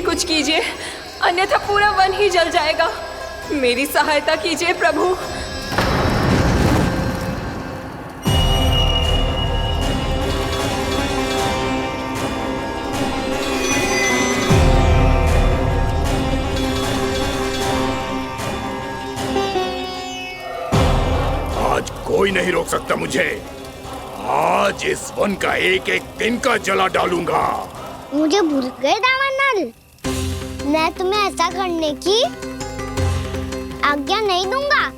कुछ कीजिए, अन्यथा पूरा वन ही जल जाएगा। मेरी सहायता कीजिए प्रभु। आज कोई नहीं रोक सकता मुझे। आज इस वन का एक एक दिन का जला डालूंगा। मुझे भूल गए दावानल, मैं तुम्हें ऐसा करने की आज्ञा नहीं दूंगा।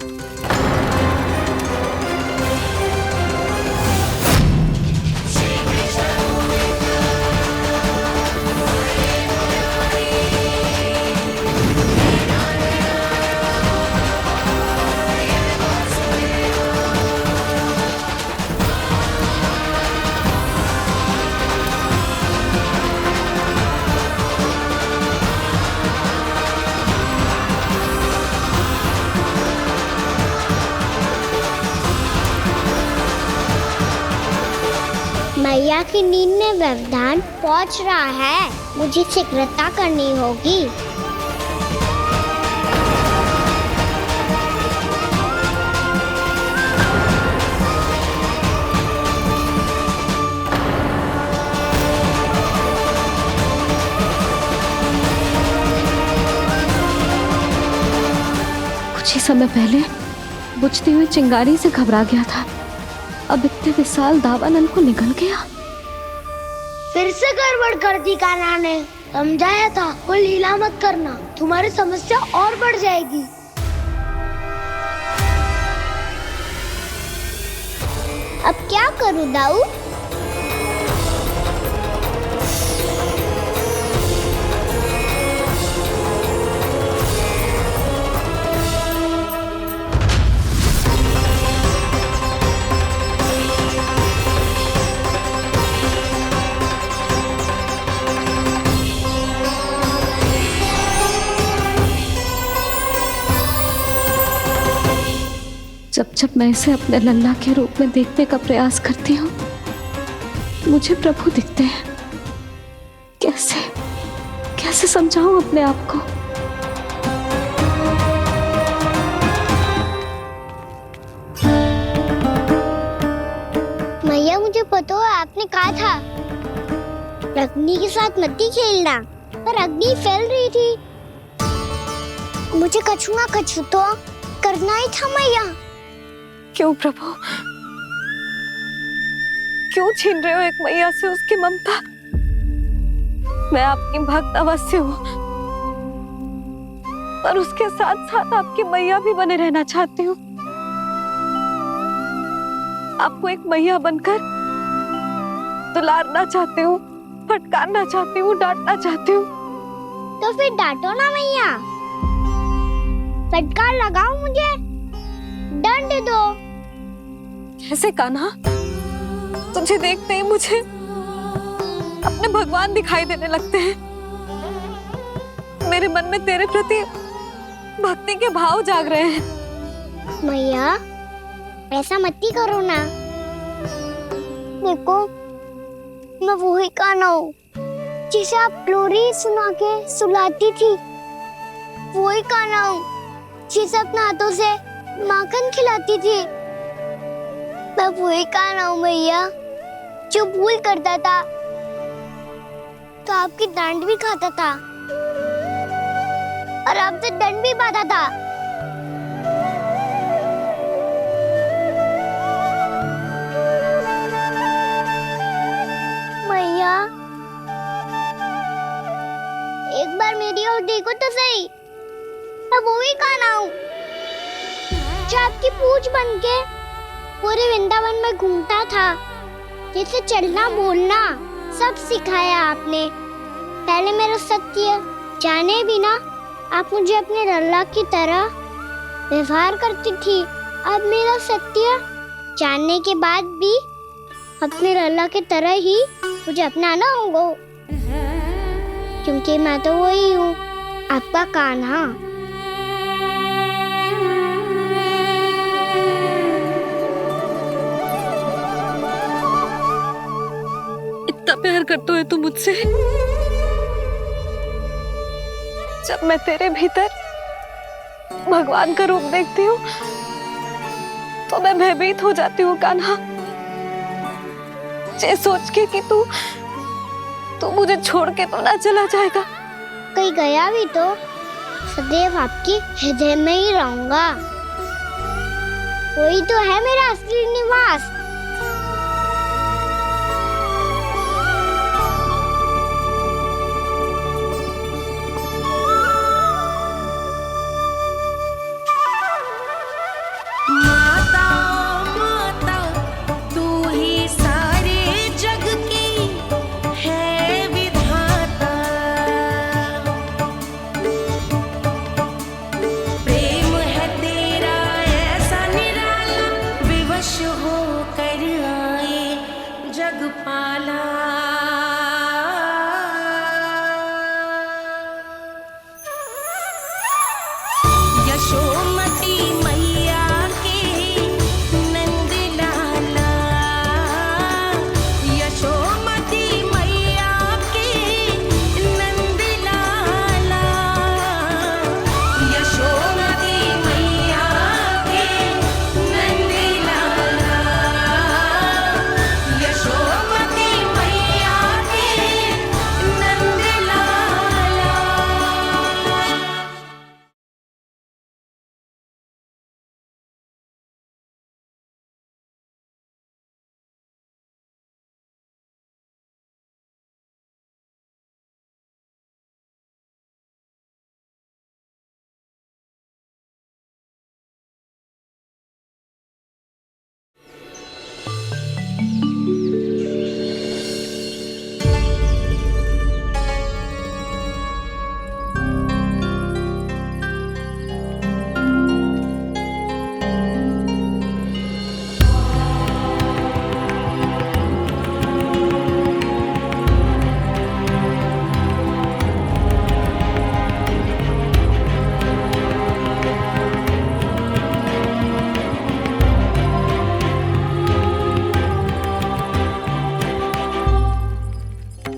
मैया की नींद में व्यवधान पहुंच रहा है, मुझे शीघ्रता करनी होगी। कुछ ही समय पहले बुझती हुई चिंगारी से घबरा गया था, अब इतने विशाल दावानल को निगल गया। फिर से गड़बड़ कर दी कान्हा ने। समझाया था कोई लीला मत करना, तुम्हारी समस्या और बढ़ जाएगी। अब क्या करूं दाऊ? जब जब मैं इसे अपने लल्ला के रूप में देखने का प्रयास करती हूँ, मुझे प्रभु दिखते हैं। कैसे कैसे समझाऊं अपने आप को? मैया मुझे पता है आपने कहा था अग्नि के साथ मत ही खेलना, पर अग्नि फैल रही थी। मुझे कछु ना कछु तो करना ही था मैया। क्यों प्रभु, क्यों छीन रहे हो एक मैया से उसकी ममता? मैं आपकी भक्त अवश्य हूँ, पर उसके साथ साथ आपकी मैया भी बने रहना चाहती हूँ। आपको एक मैया बनकर दुलारना चाहती हूँ, फटकारना चाहती हूँ, डांटना चाहती हूँ। तो फिर डांटो ना मैया, फटकार लगाओ, मुझे दंड दो। कैसे कान्हा? तुझे देखते ही मुझे अपने भगवान दिखाई देने लगते हैं। मेरे मन में तेरे प्रति भक्ति के भाव जाग रहे हैं। मैया ऐसा मत ही करो ना। देखो मैं वही कान्हा हूँ जिसे आप लोरी सुना के सुलाती थी। वही कान्हा हूँ जिसे अपने हाथों से माखन खिलाती थी। मैं वही कान्हा हूँ मैया जो भूल करता था तो आपकी डांट भी खाता था और आपसे दंड भी पाता था। मैया एक बार मेरी ओर देखो तो सही। मैं वही कान्हा हूँ जो आपकी पूंछ बनके पूरे वृंदावन में घूमता था। जैसे चलना बोलना सब सिखाया आपने। पहले मेरा सत्य जाने बिना आप मुझे अपने लल्ला की तरह व्यवहार करती थी। अब मेरा सत्य जानने के बाद भी अपने लल्ला की तरह ही मुझे अपनाना होगा, क्योंकि मैं तो वही हूँ, आपका कान्हा। इतना प्यार करते हो तुम मुझसे? जब मैं तेरे भीतर भगवान का रूप देखती हूँ तो मैं भयभीत हो जाती हूँ कान्हा, ये सोच के कि तू मुझे छोड़ के तो ना चला जाएगा। कहीं गया भी तो सदैव आपके हृदय में ही रहूंगा। वही तो है मेरा असली निवास।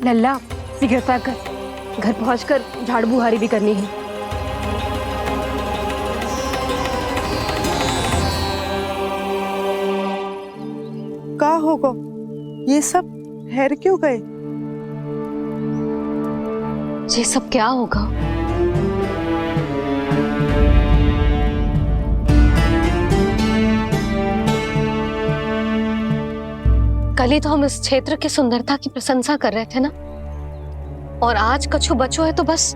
लल्ला शीघ्र पैक कर, घर पहुंचकर झाड़ू बुहारी भी करनी है। का होगा ये सब ठहर क्यों गए? ये सब क्या होगा? कल ही तो हम इस क्षेत्र की सुंदरता की प्रशंसा कर रहे थे ना, और आज कछु बचो है तो बस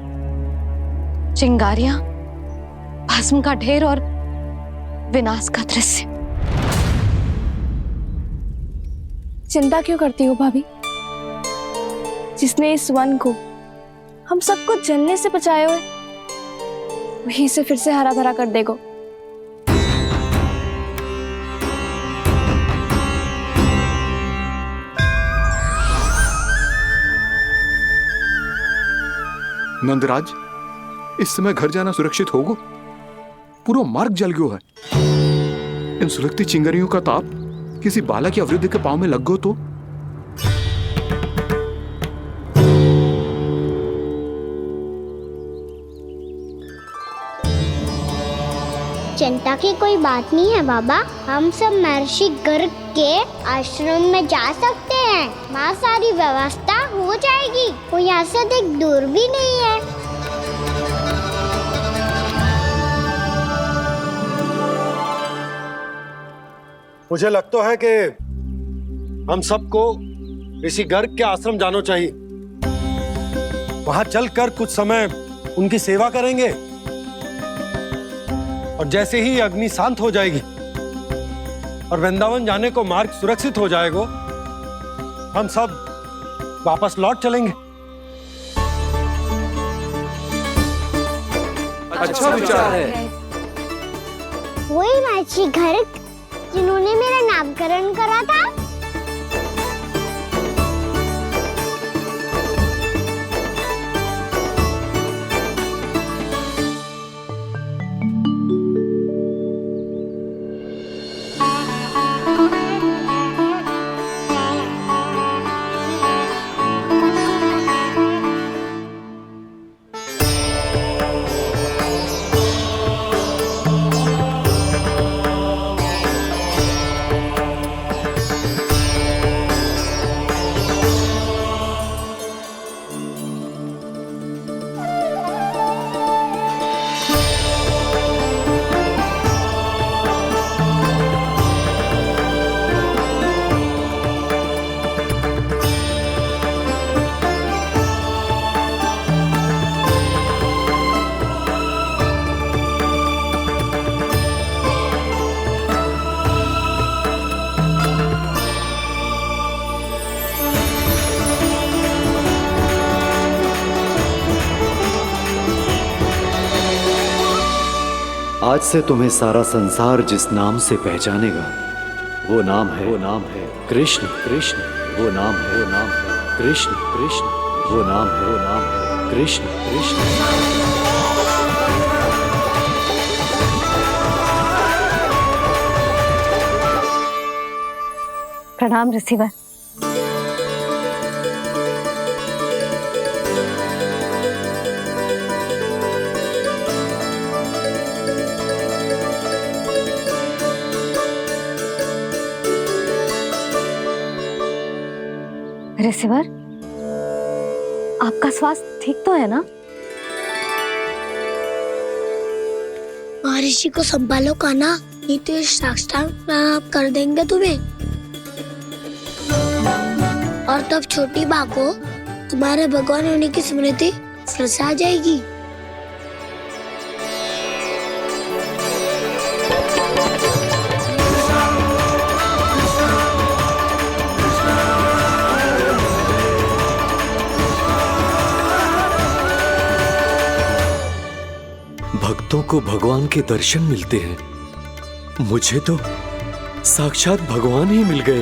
चिंगारियां, भस्म का ढेर और विनाश का दृश्य। चिंता क्यों करती हो भाभी? जिसने इस वन को, हम सबको जलने से बचाए हुए, वही से फिर से हरा भरा कर देगा। नंदराज, इस समय घर जाना सुरक्षित होगा? पूरा मार्ग जल गयो है। इन सुलगती चिंगारियों का ताप किसी बालक या वृद्ध के पांव में लग गो तो? चिंता की कोई बात नहीं है बाबा, हम सब महर्षि गर्ग के आश्रम में जा सकते हैं। वहाँ सारी व्यवस्था हो जाएगी, वो यहाँ से अधिक दूर भी नहीं है। मुझे लगता है कि हम सबको ऋषि गर्ग के आश्रम जाना चाहिए। वहां चलकर कुछ समय उनकी सेवा करेंगे, और जैसे ही अग्नि शांत हो जाएगी और वृंदावन जाने को मार्ग सुरक्षित हो जाएगा, हम सब वापस लौट चलेंगे। अच्छा विचार है। वही महर्षि गर्ग जिन्होंने मेरा नामकरण करा था। आज से तुम्हें सारा संसार जिस नाम से पहचानेगा वो नाम है कृष्ण। कृष्ण वो नाम है कृष्ण। कृष्ण वो नाम है कृष्ण। कृष्ण। प्रणाम रिसीवर। रिसीवर, आपका स्वास्थ्य ठीक तो है ना? महर्षि को संभालो कान्हा, नहीं तो ये साष्टांग प्रणाम कर देंगे तुम्हें। और तब छोटी बा को तुम्हारे भगवान होने की स्मृति फिर से आ जाएगी। भक्तों को भगवान के दर्शन मिलते हैं, मुझे तो साक्षात भगवान ही मिल गए।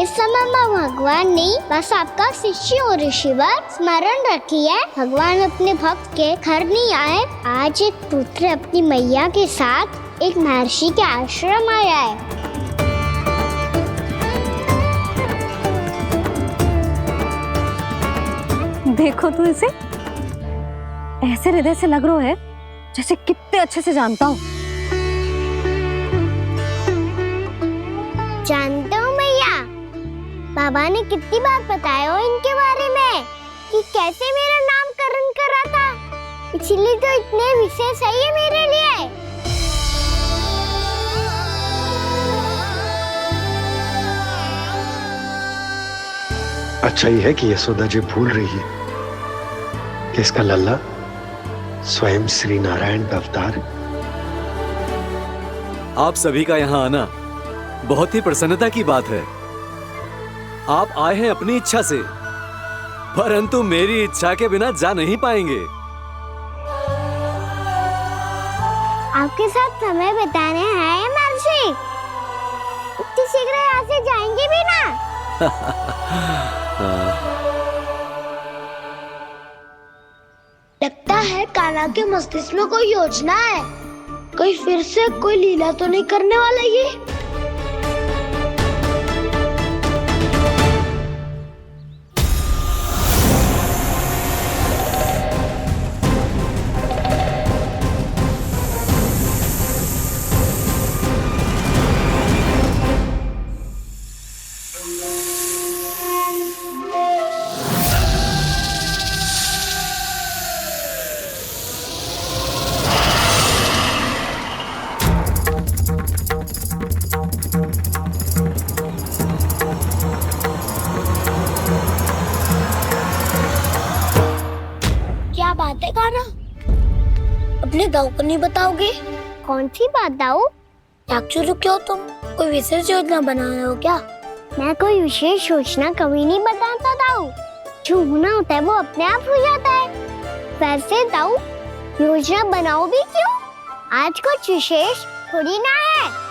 इस समय मैं भगवान नहीं, बस आपका शिष्य हूँ ऋषिवर। स्मरण रखिए, भगवान अपने भक्त के घर नहीं आए। आज एक पुत्र अपनी मैया के साथ एक महर्षि के आश्रम आया है। देखो तो इसे, ऐसे हृदय से लग रहा है जैसे कितने अच्छे से जानता हूँ। जानते हो मैया, बाबा ने कितनी बार बताया हो इनके बारे में कि कैसे मेरा नामकरण करा था, इसीलिए तो इतने विशेष है ये मेरे लिए। अच्छा ही है कि यशोदा जी भूल रही है कि इसका लल्ला स्वयं श्री नारायण का अवतार है। आप सभी का यहाँ आना बहुत ही प्रसन्नता की बात है। आप आए हैं अपनी इच्छा से, परंतु मेरी इच्छा के बिना जा नहीं पाएंगे। आपके साथ समय बिताने आए महर्षि, इतनी शीघ्र यहाँ से जाएंगे भी ना? लगता है कान्हा के मस्तिष्क में कोई योजना है, कोई फिर से कोई लीला तो नहीं करने वाला ये। क्या बात है कान्हा, अपने दाऊ को नहीं बताओगे? कौन सी बात दाऊ? याक्षु रुके हो तुम, कोई विशेष योजना बना रहे हो क्या? मैं कोई विशेष योजना कभी नहीं बताता दाऊ, जो होना होता है वो अपने आप हो जाता है। वैसे दाऊ, योजना बनाओ भी क्यों? आज कुछ विशेष थोड़ी ना है।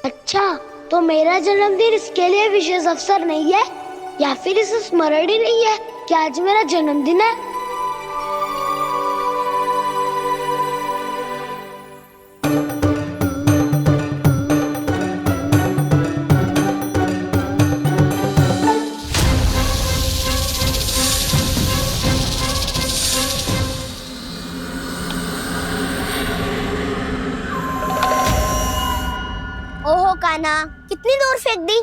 अच्छा, तो मेरा जन्मदिन इसके लिए विशेष अवसर नहीं है, या फिर इसे स्मरण ही नहीं है कि आज मेरा जन्मदिन है? ओहो कान्हा, कितनी दूर फेंक दी,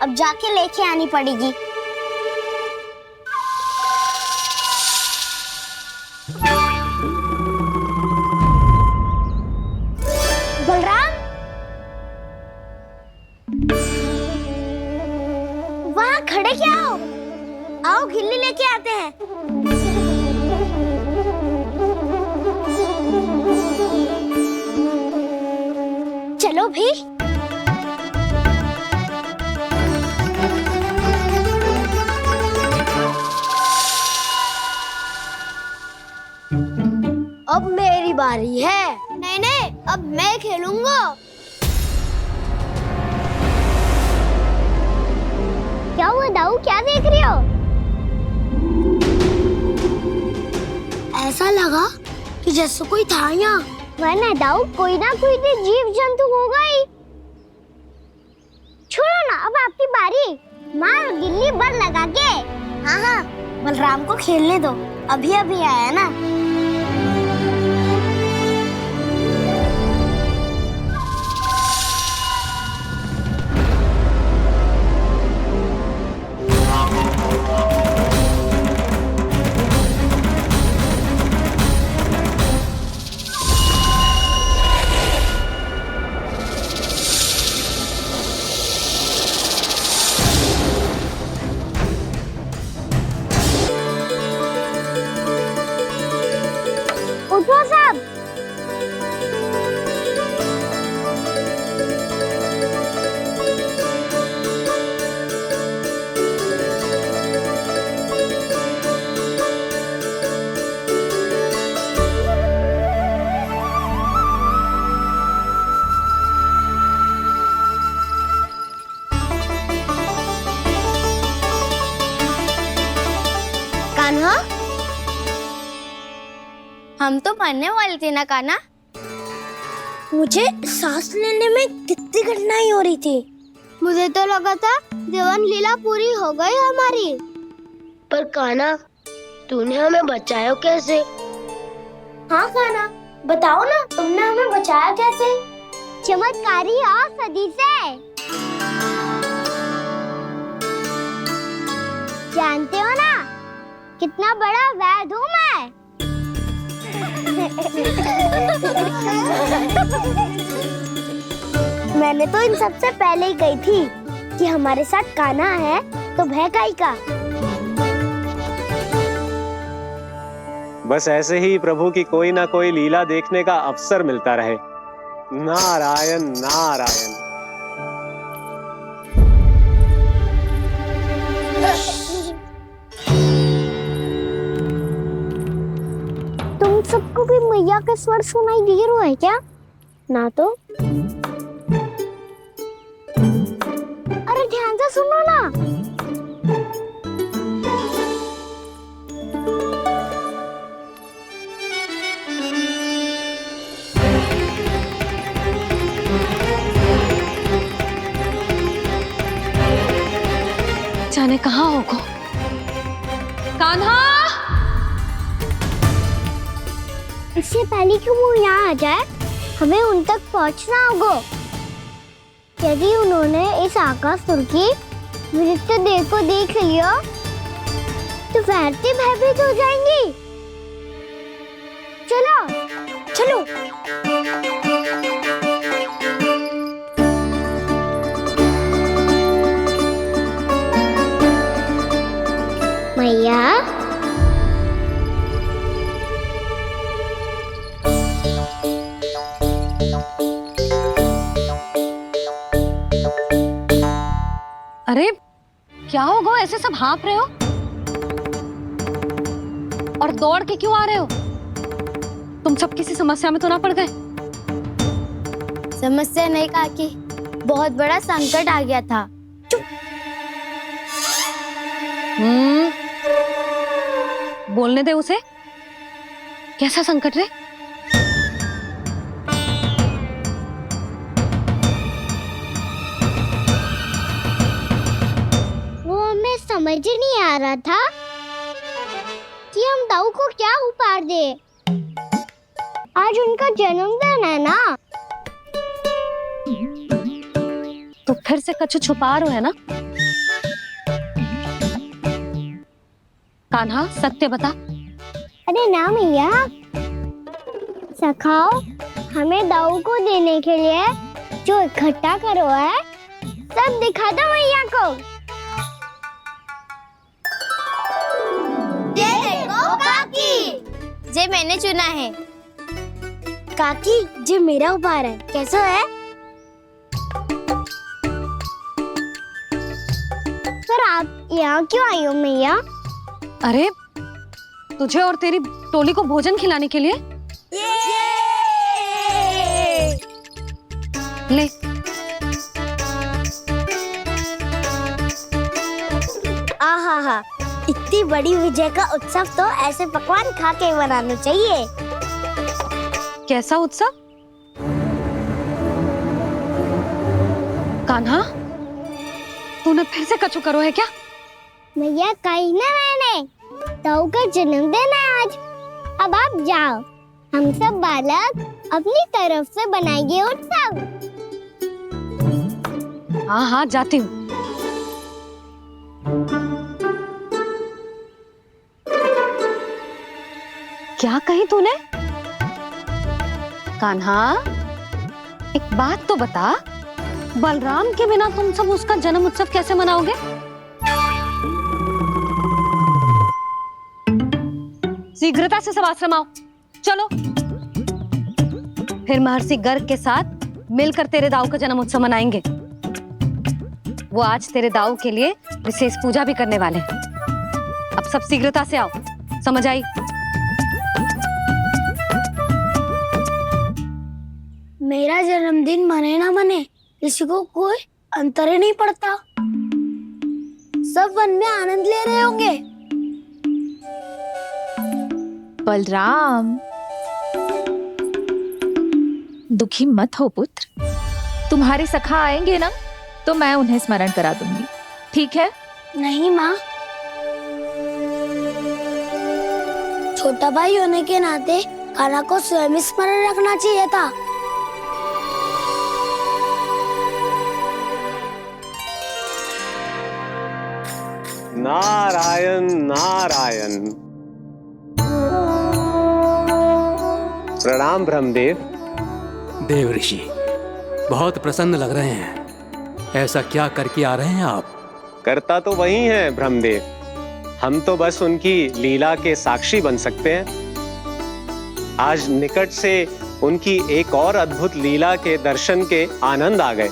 अब जाके लेके आनी पड़ेगी। बलराम, वहाँ खड़े क्या हो? आओ खिल्ली लेके आते हैं। चलो भी। अब मेरी बारी है। नहीं नहीं, अब मैं खेलूंगा। क्या हुआ दाऊ, क्या देख रही हो? ऐसा लगा कि जैसे कोई था यहाँ। वरना दाऊ कोई ना कोई तो जीव जंतु होगा ही। छोड़ो ना, अब आपकी बारी। मार गिल्ली बर लगा के। हाँ हाँ, बलराम को खेलने दो, अभी अभी आया ना। उठो सब। कान्हा, हम तो मरने वाले थे ना कान्हा। मुझे सांस लेने में कितनी कठिनाई हो रही थी। मुझे तो लगा था देवन लीला पूरी हो गई हमारी। पर कान्हा, तूने हमें बचाया कैसे? हाँ कान्हा, बताओ ना, तुमने हमें बचाया कैसे? चमत्कारी औषधि से। जानते हो ना कितना बड़ा वैद्य हूँ मैं। मैंने तो इन सबसे पहले ही कही थी कि हमारे साथ कान्हा है तो भय काई का। बस ऐसे ही प्रभु की कोई ना कोई लीला देखने का अवसर मिलता रहे। नारायण नारायण। तुम सबको भी मैया का स्वर सुनाई दे रहा है क्या? ना तो। अरे ध्यान से सुनो ना। जाने कहाँ होगा। कान्हा! इससे पहले कि वो यहाँ आ जाए, हमें उन तक पहुँचना होगा। यदि उन्होंने इस आकाशुर की विचित्र देह को देख लिया, तो वैरते भयभीत हो जाएंगी। चलो, चलो। मैया, अरे क्या होगा, ऐसे सब हाँफ रहे हो और दौड़ के क्यों आ रहे हो? तुम सब किसी समस्या में तो ना पड़ गए? समस्या नहीं काकी, बहुत बड़ा संकट आ गया था। बोलने दे उसे। कैसा संकट रे? वो हमें समझ नहीं आ रहा था कि हम दाऊ को क्या उपहार दे। आज उनका जन्मदिन है ना। तो फिर से कुछ छुपा रहे हो है ना? कान्हा, सत्य बता। अरे ना मैया, सखाओ हमें दाऊ को देने के लिए जो इकट्ठा करो है, सब दिखा दो मैया को। जे मैंने चुना है। काकी, जे मेरा उपहार है, कैसा है? पर आप यहाँ क्यों आई हो मैया? अरे तुझे और तेरी टोली को भोजन खिलाने के लिए। ले। आहा, इतनी बड़ी विजय का उत्सव तो ऐसे पकवान खा के मनाना चाहिए। कैसा उत्सव? कान्हा, तूने फिर से कछु करो है क्या? मैया कही ना मैंने, ताऊ का जन्मदिन है आज। अब आप जाओ, हम सब बालक अपनी तरफ से बनाएंगे उत्सव। हाँ हाँ, जाती हूँ। क्या कही तूने? कान्हा, एक बात तो बता, बलराम के बिना तुम सब उसका जन्म उत्सव कैसे मनाओगे? शीघ्रता से सब आश्रम आओ, चलो। फिर महर्षि गर्ग के साथ मिलकर तेरे दाऊ का जन्म उत्सव मनाएंगे। वो आज तेरे दाऊ के लिए विशेष पूजा भी करने वाले हैं। अब सब शीघ्रता से आओ, समझ आई? मेरा जन्मदिन मने ना मने, किसी को कोई अंतर ही नहीं पड़ता। सब वन में आनंद ले रहे होंगे। बलराम, दुखी मत हो पुत्र। तुम्हारे सखा आएंगे ना, तो मैं उन्हें स्मरण करा दूंगी, ठीक है? नहीं माँ, छोटा भाई होने के नाते कान्हा को स्वयं स्मरण रखना चाहिए था। नारायण नारायण। प्रणाम ब्रह्मदेव। देव ऋषि, बहुत प्रसन्न लग रहे हैं। ऐसा क्या करके आ रहे हैं आप? करता तो वही है ब्रह्मदेव, हम तो बस उनकी लीला के साक्षी बन सकते हैं। आज निकट से उनकी एक और अद्भुत लीला के दर्शन के आनंद आ गए।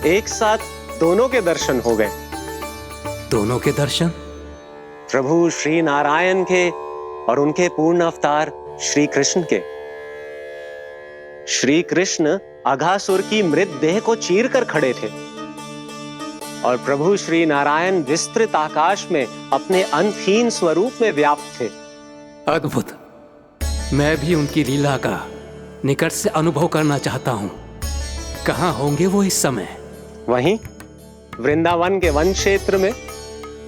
एक साथ दोनों के दर्शन हो गए। दोनों के दर्शन? प्रभु श्री नारायण के और उनके पूर्ण अवतार श्री कृष्ण के। श्री कृष्ण अघासुर की मृत देह को चीर कर खड़े थे और प्रभु श्री नारायण विस्तृत आकाश में अपने अंतहीन स्वरूप में व्याप्त थे। अद्भुत। मैं भी उनकी लीला का निकट से अनुभव करना चाहता हूँ। कहाँ होंगे वो इस समय? वहीं वृंदावन के वन क्षेत्र में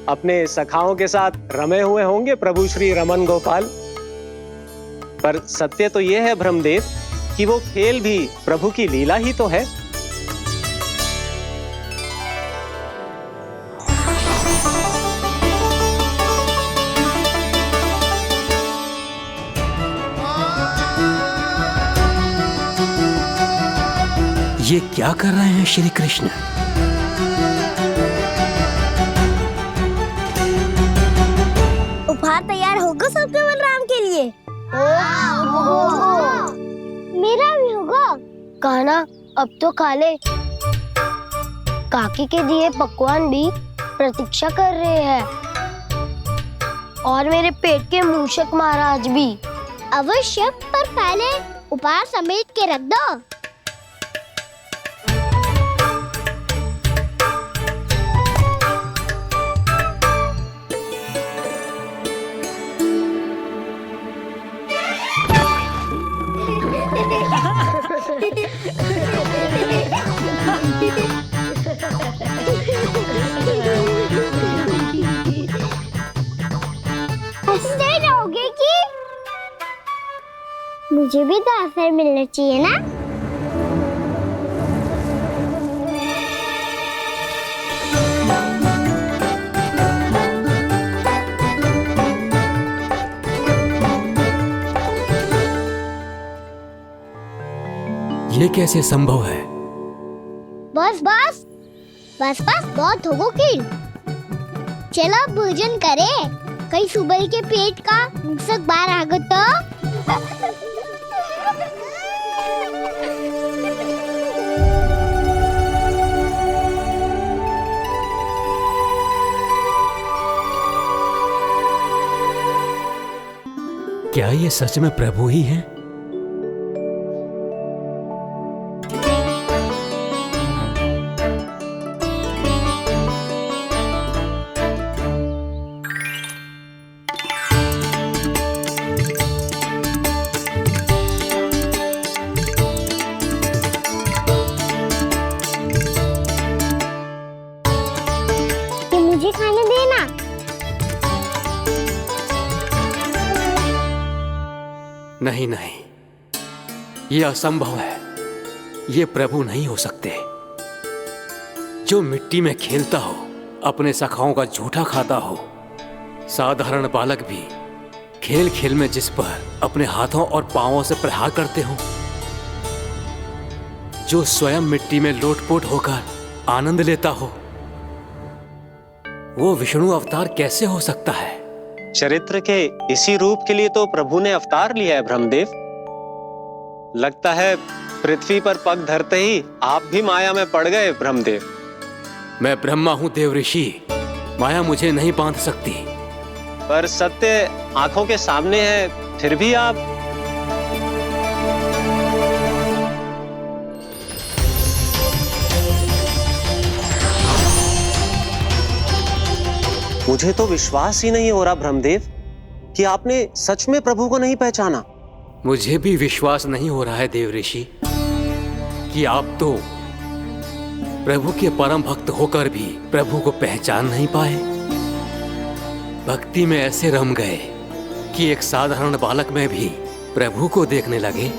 अपने सखाओं के साथ रमे हुए होंगे प्रभु श्री रमन गोपाल। पर सत्य तो यह है ब्रह्मदेव कि वो खेल भी प्रभु की लीला ही तो है। ये क्या कर रहे हैं श्री कृष्ण? उपहार तैयार होगा सबके बलराम के लिए? मेरा भी होगा। कान्हा, अब तो खा ले। काकी के दिए पकवान भी प्रतीक्षा कर रहे हैं और मेरे पेट के मूषक महाराज भी। अवश्य, पर पहले उपहार समेट के रख दो। हंसते रहोगे कि? मुझे भी तो अवसर मिलना चाहिए ना। ये कैसे संभव है? बस बहुत होगो कि चलो भोजन करें। कई सुबह के पेट का मुसक बार आगत क्या ये सच में प्रभु ही हैं? मुझे खाने देना। नहीं नहीं, ये असंभव है। ये प्रभु नहीं हो सकते। जो मिट्टी में खेलता हो, अपने सखाओं का झूठा खाता हो, साधारण बालक भी खेल खेल में जिस पर अपने हाथों और पांवों से प्रहार करते हो, जो स्वयं मिट्टी में लोटपोट होकर आनंद लेता हो, वो विष्णु अवतार कैसे हो सकता है? चरित्र के इसी रूप के लिए तो प्रभु ने अवतार लिया है ब्रह्मदेव। लगता है पृथ्वी पर पग धरते ही आप भी माया में पड़ गए ब्रह्मदेव। मैं ब्रह्मा हूं देव ऋषि, माया मुझे नहीं बांध सकती। पर सत्य आंखों के सामने है, फिर भी आप। मुझे तो विश्वास ही नहीं हो रहा ब्रह्मदेव कि आपने सच में प्रभु को नहीं पहचाना। मुझे भी विश्वास नहीं हो रहा है देव ऋषि कि आप तो प्रभु के परम भक्त होकर भी प्रभु को पहचान नहीं पाए। भक्ति में ऐसे रम गए कि एक साधारण बालक में भी प्रभु को देखने लगे।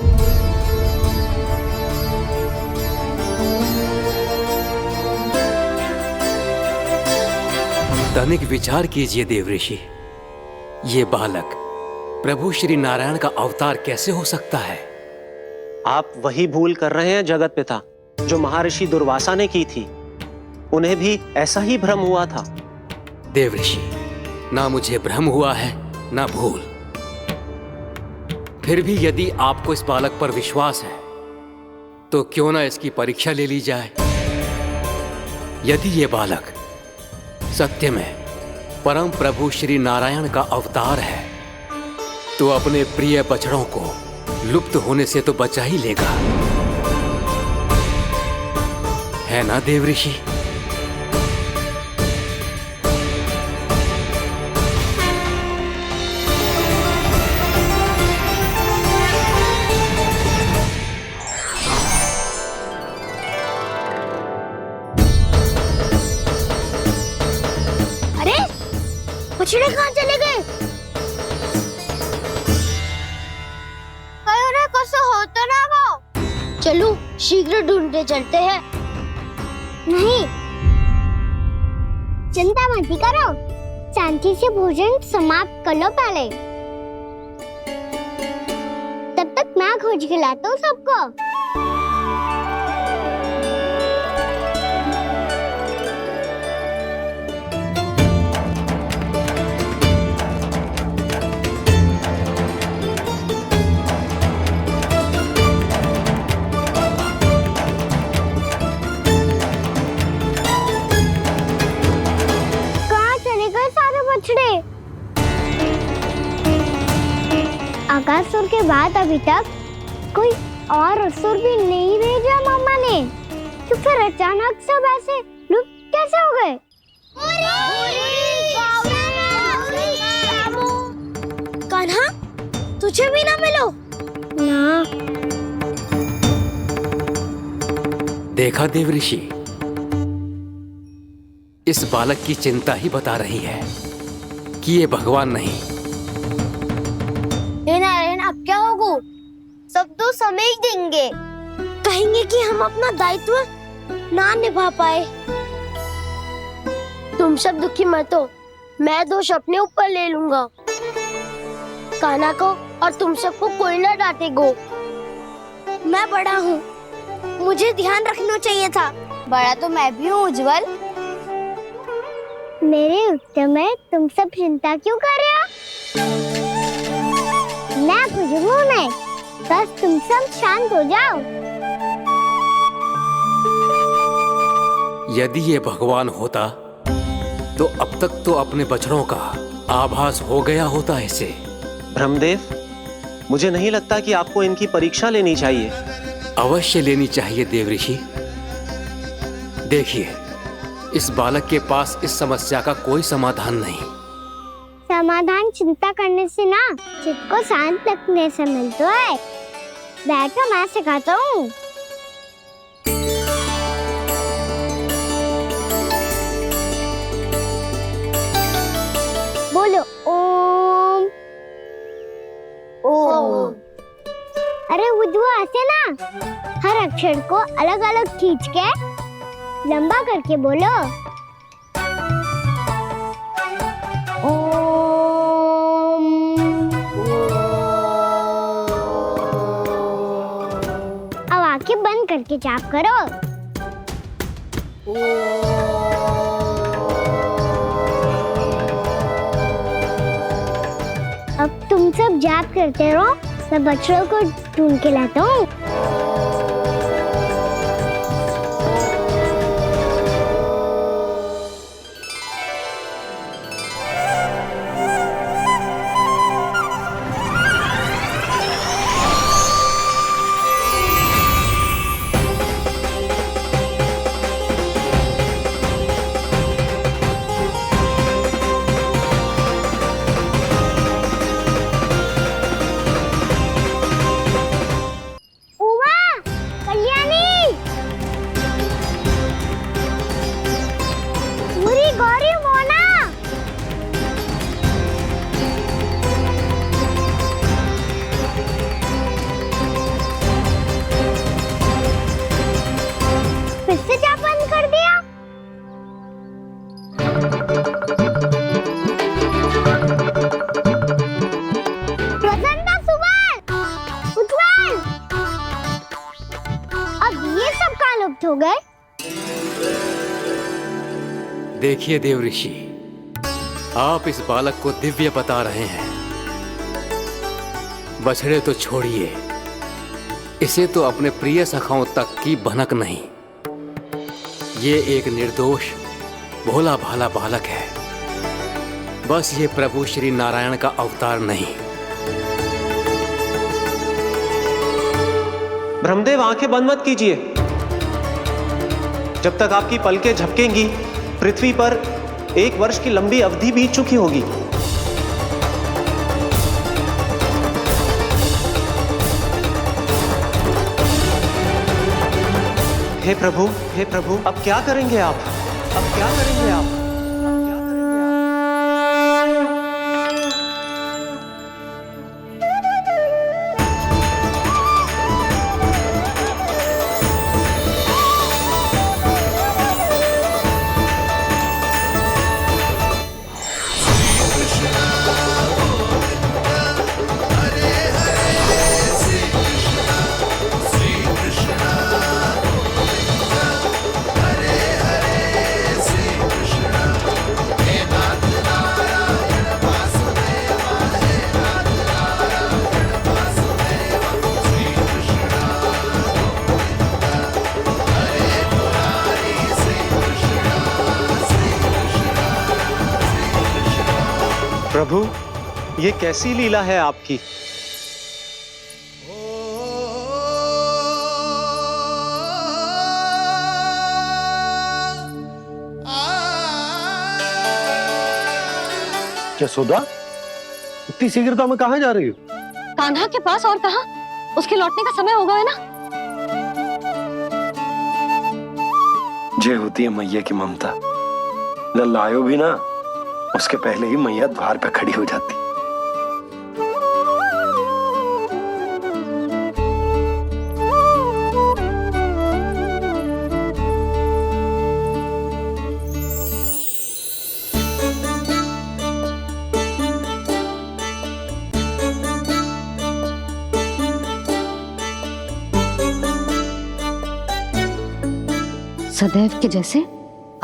तनिक विचार कीजिए देव ऋषि, ये बालक प्रभु श्री नारायण का अवतार कैसे हो सकता है? आप वही भूल कर रहे हैं जगत पिता, जो महर्षि दुर्वासा ने की थी। उन्हें भी ऐसा ही भ्रम हुआ था। देव ऋषि, ना मुझे भ्रम हुआ है ना भूल। फिर भी यदि आपको इस बालक पर विश्वास है तो क्यों ना इसकी परीक्षा ले ली जाए। यदि ये बालक सत्य में परम प्रभु श्री नारायण का अवतार है तो अपने प्रिय बछड़ों को लुप्त होने से तो बचा ही लेगा, है ना देव ऋषि? बछड़े कहाँ चले गए? कैसे होता ना वो? चलो शीघ्र ढूंढते चलते हैं। नहीं, चिंता मत करो, शांति से भोजन समाप्त कर लो पहले। तब तक मैं खोज के लाता हूँ सबको। आकासुर के बाद अभी तक कोई और असुर भी नहीं भेजा मामा ने, तो फिर अचानक सब ऐसे लुप्त कैसे हो गए? कान्हा, तुझे भी ना मिलो ना। देखा देव ऋषि, इस बालक की चिंता ही बता रही है कि ये भगवान नहीं। नारायण, अब क्या होगा? सब तो समझ देंगे, कहेंगे कि हम अपना दायित्व ना निभा पाए। तुम सब दुखी मत हो, मैं दोष अपने ऊपर ले लूंगा। कान्हा को और तुम सबको कोई ना डांटेगो। मैं बड़ा हूँ, मुझे ध्यान रखना चाहिए था। बड़ा तो मैं भी हूँ उज्जवल। मेरे उत्तर में तुम सब चिंता क्यों कर रहे हो? मैं बुझूंगा नहीं, बस तुम सब शांत हो जाओ। यदि ये भगवान होता तो अब तक तो अपने बछड़ों का आभास हो गया होता इसे। ब्रह्मदेव, मुझे नहीं लगता कि आपको इनकी परीक्षा लेनी चाहिए। अवश्य लेनी चाहिए देवऋषि। देखिए, इस बालक के पास इस समस्या का कोई समाधान नहीं। समाधान चिंता करने से ना, चित्त को शांत रखने से मिलता है। बैठो, मैं सिखाता हूँ। बोलो ओम। ओम। अरे उद्वा, ऐसे ना हर अक्षर को अलग अलग खींच के लंबा करके बोलो। ओम। अब आंखें बंद करके जाप करो। अब तुम सब जाप करते रहो, मैं बच्चों को ढूंढ के लाता हूँ। हो गए। देखिए देवऋषि, आप इस बालक को दिव्य बता रहे हैं। बछड़े तो छोड़िए, इसे तो अपने प्रिय सखाओं तक की भनक नहीं। ये एक निर्दोष भोला भाला बालक है, बस ये प्रभु श्री नारायण का अवतार नहीं। ब्रह्मदेव, आंखें बंद मत कीजिए। जब तक आपकी पलकें झपकेंगी, पृथ्वी पर 1 वर्ष की लंबी अवधि बीत चुकी होगी। हे प्रभु, अब क्या करेंगे आप? अब क्या करेंगे आप? प्रभु, ये कैसी लीला है आपकी? यशोदा, इतनी शीघ्रता में कहाँ जा रही हो? कान्हा के पास, और कहाँ? उसके लौटने का समय हो गया है ना। जय होती है मैया की ममता। लायो भी ना, उसके पहले ही मैया द्वार पे खड़ी हो जाती। सदैव के जैसे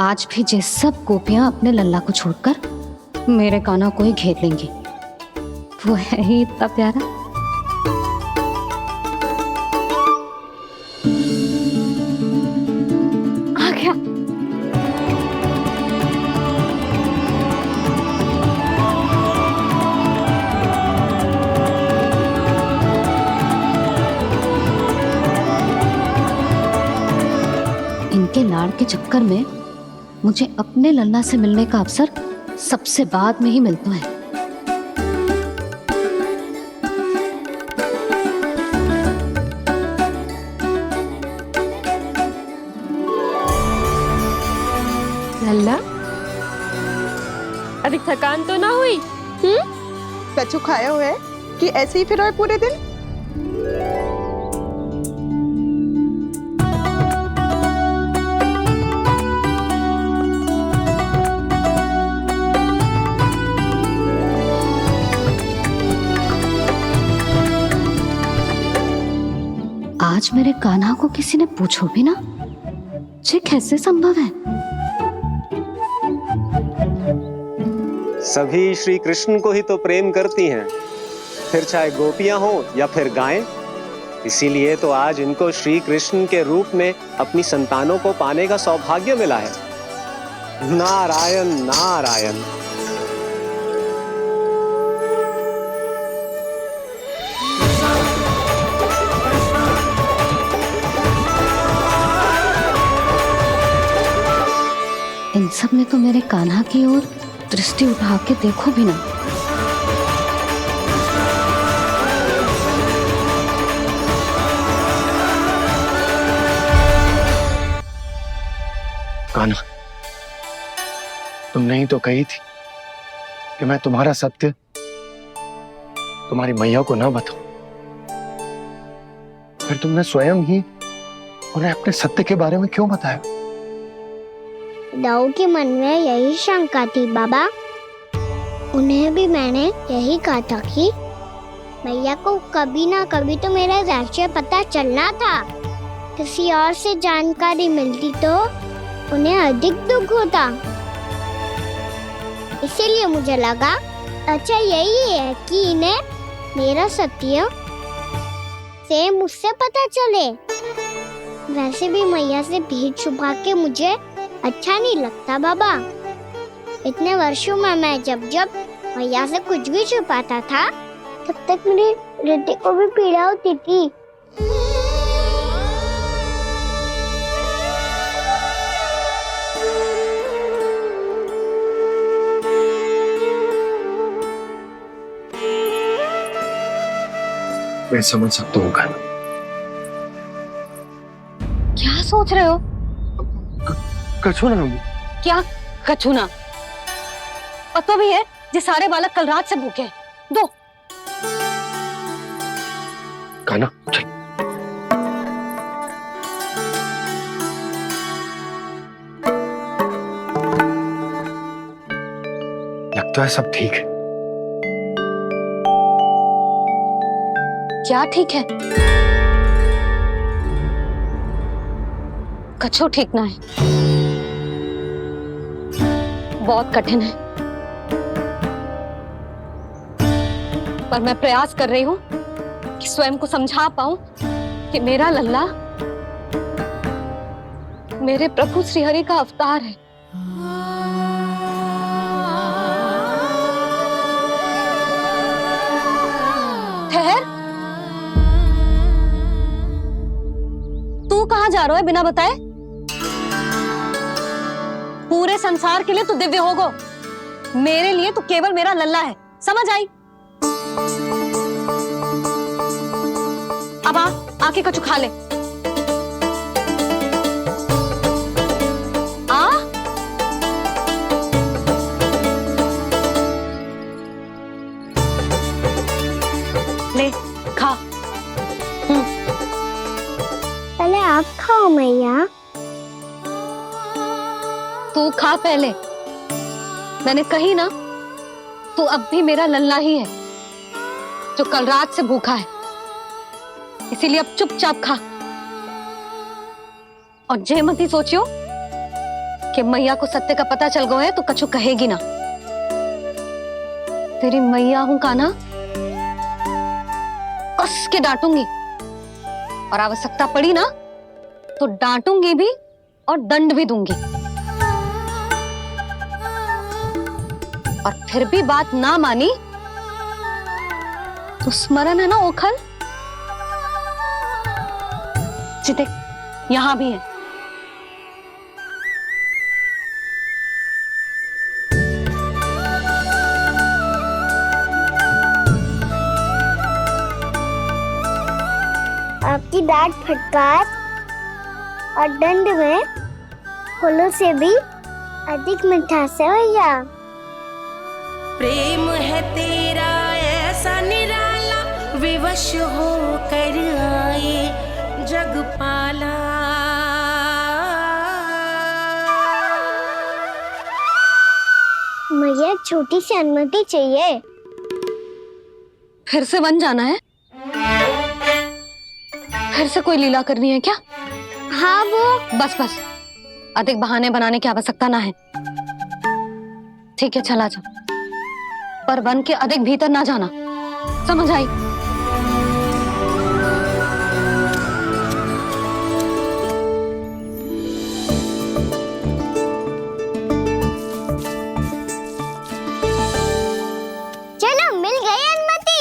आज भी ये सब गोपियां अपने लल्ला को छोड़कर मेरे कान्हा को ही घेर लेंगी। वो है ही इतना प्यारा। आ गया। इनके लाड़ के चक्कर में मुझे अपने लल्ला से मिलने का अवसर सबसे बाद में ही मिलता है। लल्ला, अभी थकान तो ना हुई? कछु खाया हुआ है कि ऐसे ही फिर पूरे दिन? आज मेरे कान्हा को किसी ने पूछो भी ना, ये कैसे संभव है? सभी श्री कृष्ण को ही तो प्रेम करती हैं, फिर चाहे गोपियां हो या फिर गायें। इसीलिए तो आज इनको श्री कृष्ण के रूप में अपनी संतानों को पाने का सौभाग्य मिला है। नारायण नारायण। इन सब ने तो मेरे कान्हा की ओर दृष्टि उठा के देखो भी ना। कान्हा, तुमने ही तो कही थी कि मैं तुम्हारा सत्य तुम्हारी मैया को ना बताऊं। फिर तुमने स्वयं ही उन्हें अपने सत्य के बारे में क्यों बताया? दाऊ के मन में यही शंका थी बाबा। उन्हें भी मैंने यही कहा था कि मैया को कभी ना कभी तो मेरा रहस्य पता चलना था। किसी और से जानकारी मिलती तो उन्हें अधिक दुख होता। इसीलिए मुझे लगा अच्छा यही है कि इन्हें मेरा सत्य से मुझसे पता चले। वैसे भी मैया से भेद छुपा के मुझे अच्छा नहीं लगता बाबा। इतने वर्षों में मैं जब जब मैया से कुछ भी छुपाता था तब तक मेरी हृदय को भी पीड़ा होती थी। मैं समझ सकता हूँ कान्हा। क्या सोच रहे हो? कछु ना। क्या कछु ना? पता भी है ये सारे बालक कल रात से भूखे हैं। दो। कान्हा चल। लगता है सब ठीक है। क्या ठीक है? कछु ठीक ना है। बहुत कठिन है, पर मैं प्रयास कर रही हूं कि स्वयं को समझा पाऊं कि मेरा लल्ला मेरे प्रभु श्रीहरि का अवतार है। ठहर, तू कहां जा रहा है बिना बताए? पूरे संसार के लिए तू दिव्य होगो, मेरे लिए तू केवल मेरा लल्ला है। समझ आई? अब आके कछु खा ले। आ ले खा। पहले आप खाओ मैया। तू खा पहले। मैंने कही ना, तू अब भी मेरा लल्ला ही है जो कल रात से भूखा है। इसीलिए अब चुपचाप खा और जय मत ही सोचियो कि मैया को सत्य का पता चल गया है तो कछु कहेगी ना। तेरी मैया हूं कान्हा, कस के डांटूंगी और आवश्यकता पड़ी ना तो डांटूंगी भी और दंड भी दूंगी। और फिर भी बात ना मानी तो स्मरण है ना ओखल, देख यहां भी है। आपकी डांट फटकार और दंड में फूलों से भी अधिक मिठास है भैया। प्रेम है तेरा ऐसा निराला, विवश हो कर आए जग पाला। मुझे छोटी सी अनुमति चाहिए। फिर से वन जाना है? फिर से कोई लीला करनी है क्या? हाँ वो बस बस, अधिक बहाने बनाने की आवश्यकता ना है। ठीक है चला जा, पर वन के अधिक भीतर ना जाना, समझ आई? चलो मिल गई अनुमति।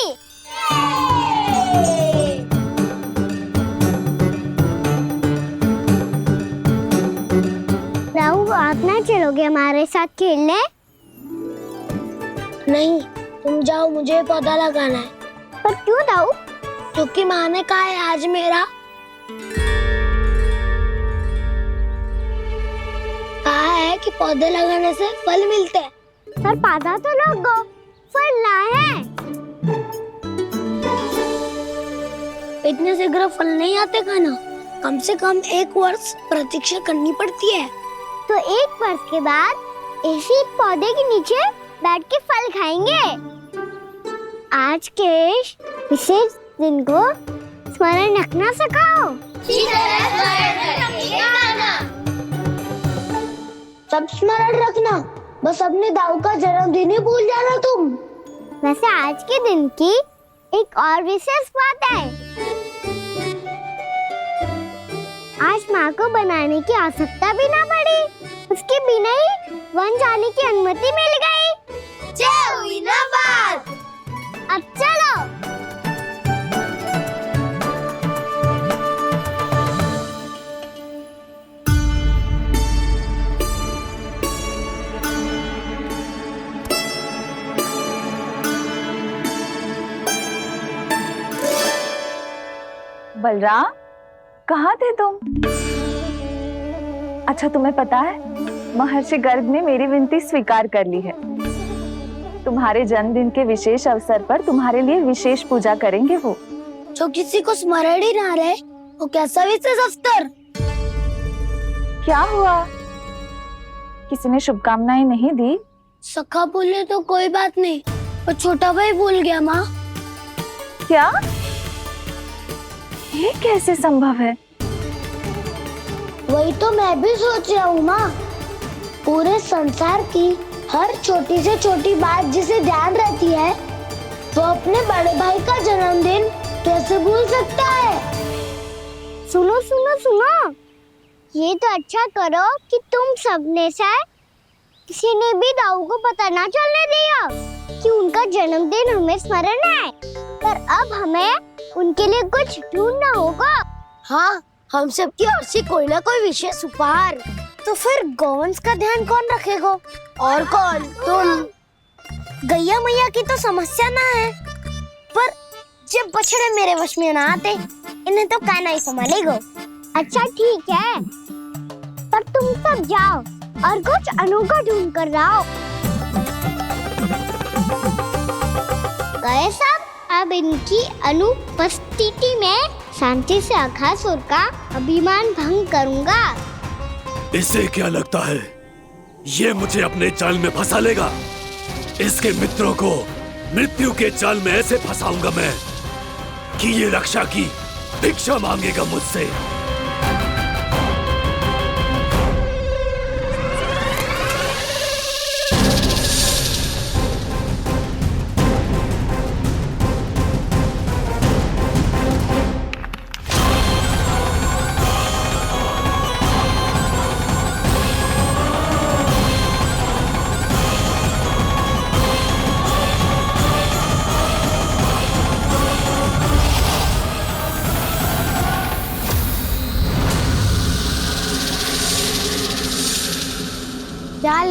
राहु आप ना चलोगे हमारे साथ खेलने? नहीं, तुम जाओ, मुझे पौधा लगाना है। पर क्यों राहु? क्योंकि माँ ने कहा है आज मेरा कहा है कि पौधे लगाने से फल मिलते हैं। पर पौधा तो लगो, फल ना है। इतने शीघ्र फल नहीं आते खाना, कम से कम 1 वर्ष प्रतीक्षा करनी पड़ती है। तो 1 वर्ष के बाद इसी पौधे के नीचे बैठ के फल खाएंगे। आज के विशेष दिन को स्मरण रखना सिखाओ। सब स्मरण रखना, बस अपने दाऊ का जन्मदिन ही भूल जाना तुम। वैसे आज के दिन की एक और विशेष बात है। आज माँ को बनाने की आवश्यकता भी ना पड़ी, उसके बिना ही वन जाने की अनुमति मिल गई। जय हुई ना बात। अब चलो। बलराम, कहाँ थे तुम? अच्छा तुम्हें पता है, महर्षि गर्ग ने मेरी विनती स्वीकार कर ली है। तुम्हारे जन्मदिन के विशेष अवसर पर तुम्हारे लिए विशेष पूजा करेंगे वो। जो किसी को स्मरण ही ना रहे, वो कैसा विशेष अवसर? क्या हुआ? किसी ने शुभकामनाएं नहीं दी? सखा बोले तो कोई बात नहीं, पर छोटा भाई भूल गया माँ। क्या? ये कैसे संभव है? वही तो मैं भी सोच रहा हूँ माँ। पूरे संसार की हर छोटी से छोटी बात जिसे ध्यान रहती है, वो अपने बड़े भाई का जन्मदिन कैसे भूल सकता है? सुनो सुनो सुनो, ये तो अच्छा करो कि तुम सबने से किसी ने भी दाऊ को पता ना चलने दिया कि उनका जन्मदिन हमें स्मरण है। पर अब हमें उनके लिए कुछ ढूंढना होगा। हाँ, हम सबकी ओर से कोई ना कोई विशेष उपहार। तो फिर गौवंश का ध्यान कौन रखेगा? और कौन? तुम। गैया मैया की तो समस्या ना है, पर जब बछड़े मेरे वश में ना आते, इन्हें तो कान्हा ही संभालेगा। अच्छा ठीक है, पर तुम सब जाओ और कुछ अनोखा ढूंढ कर लाओ। गए सब? अब इनकी अनुपस्थिति में शांति से अघासुर का अभिमान भंग करूंगा। इसे क्या लगता है ये मुझे अपने जाल में फंसा लेगा? इसके मित्रों को मृत्यु के जाल में ऐसे फंसाऊंगा मैं कि ये रक्षा की भिक्षा मांगेगा मुझसे।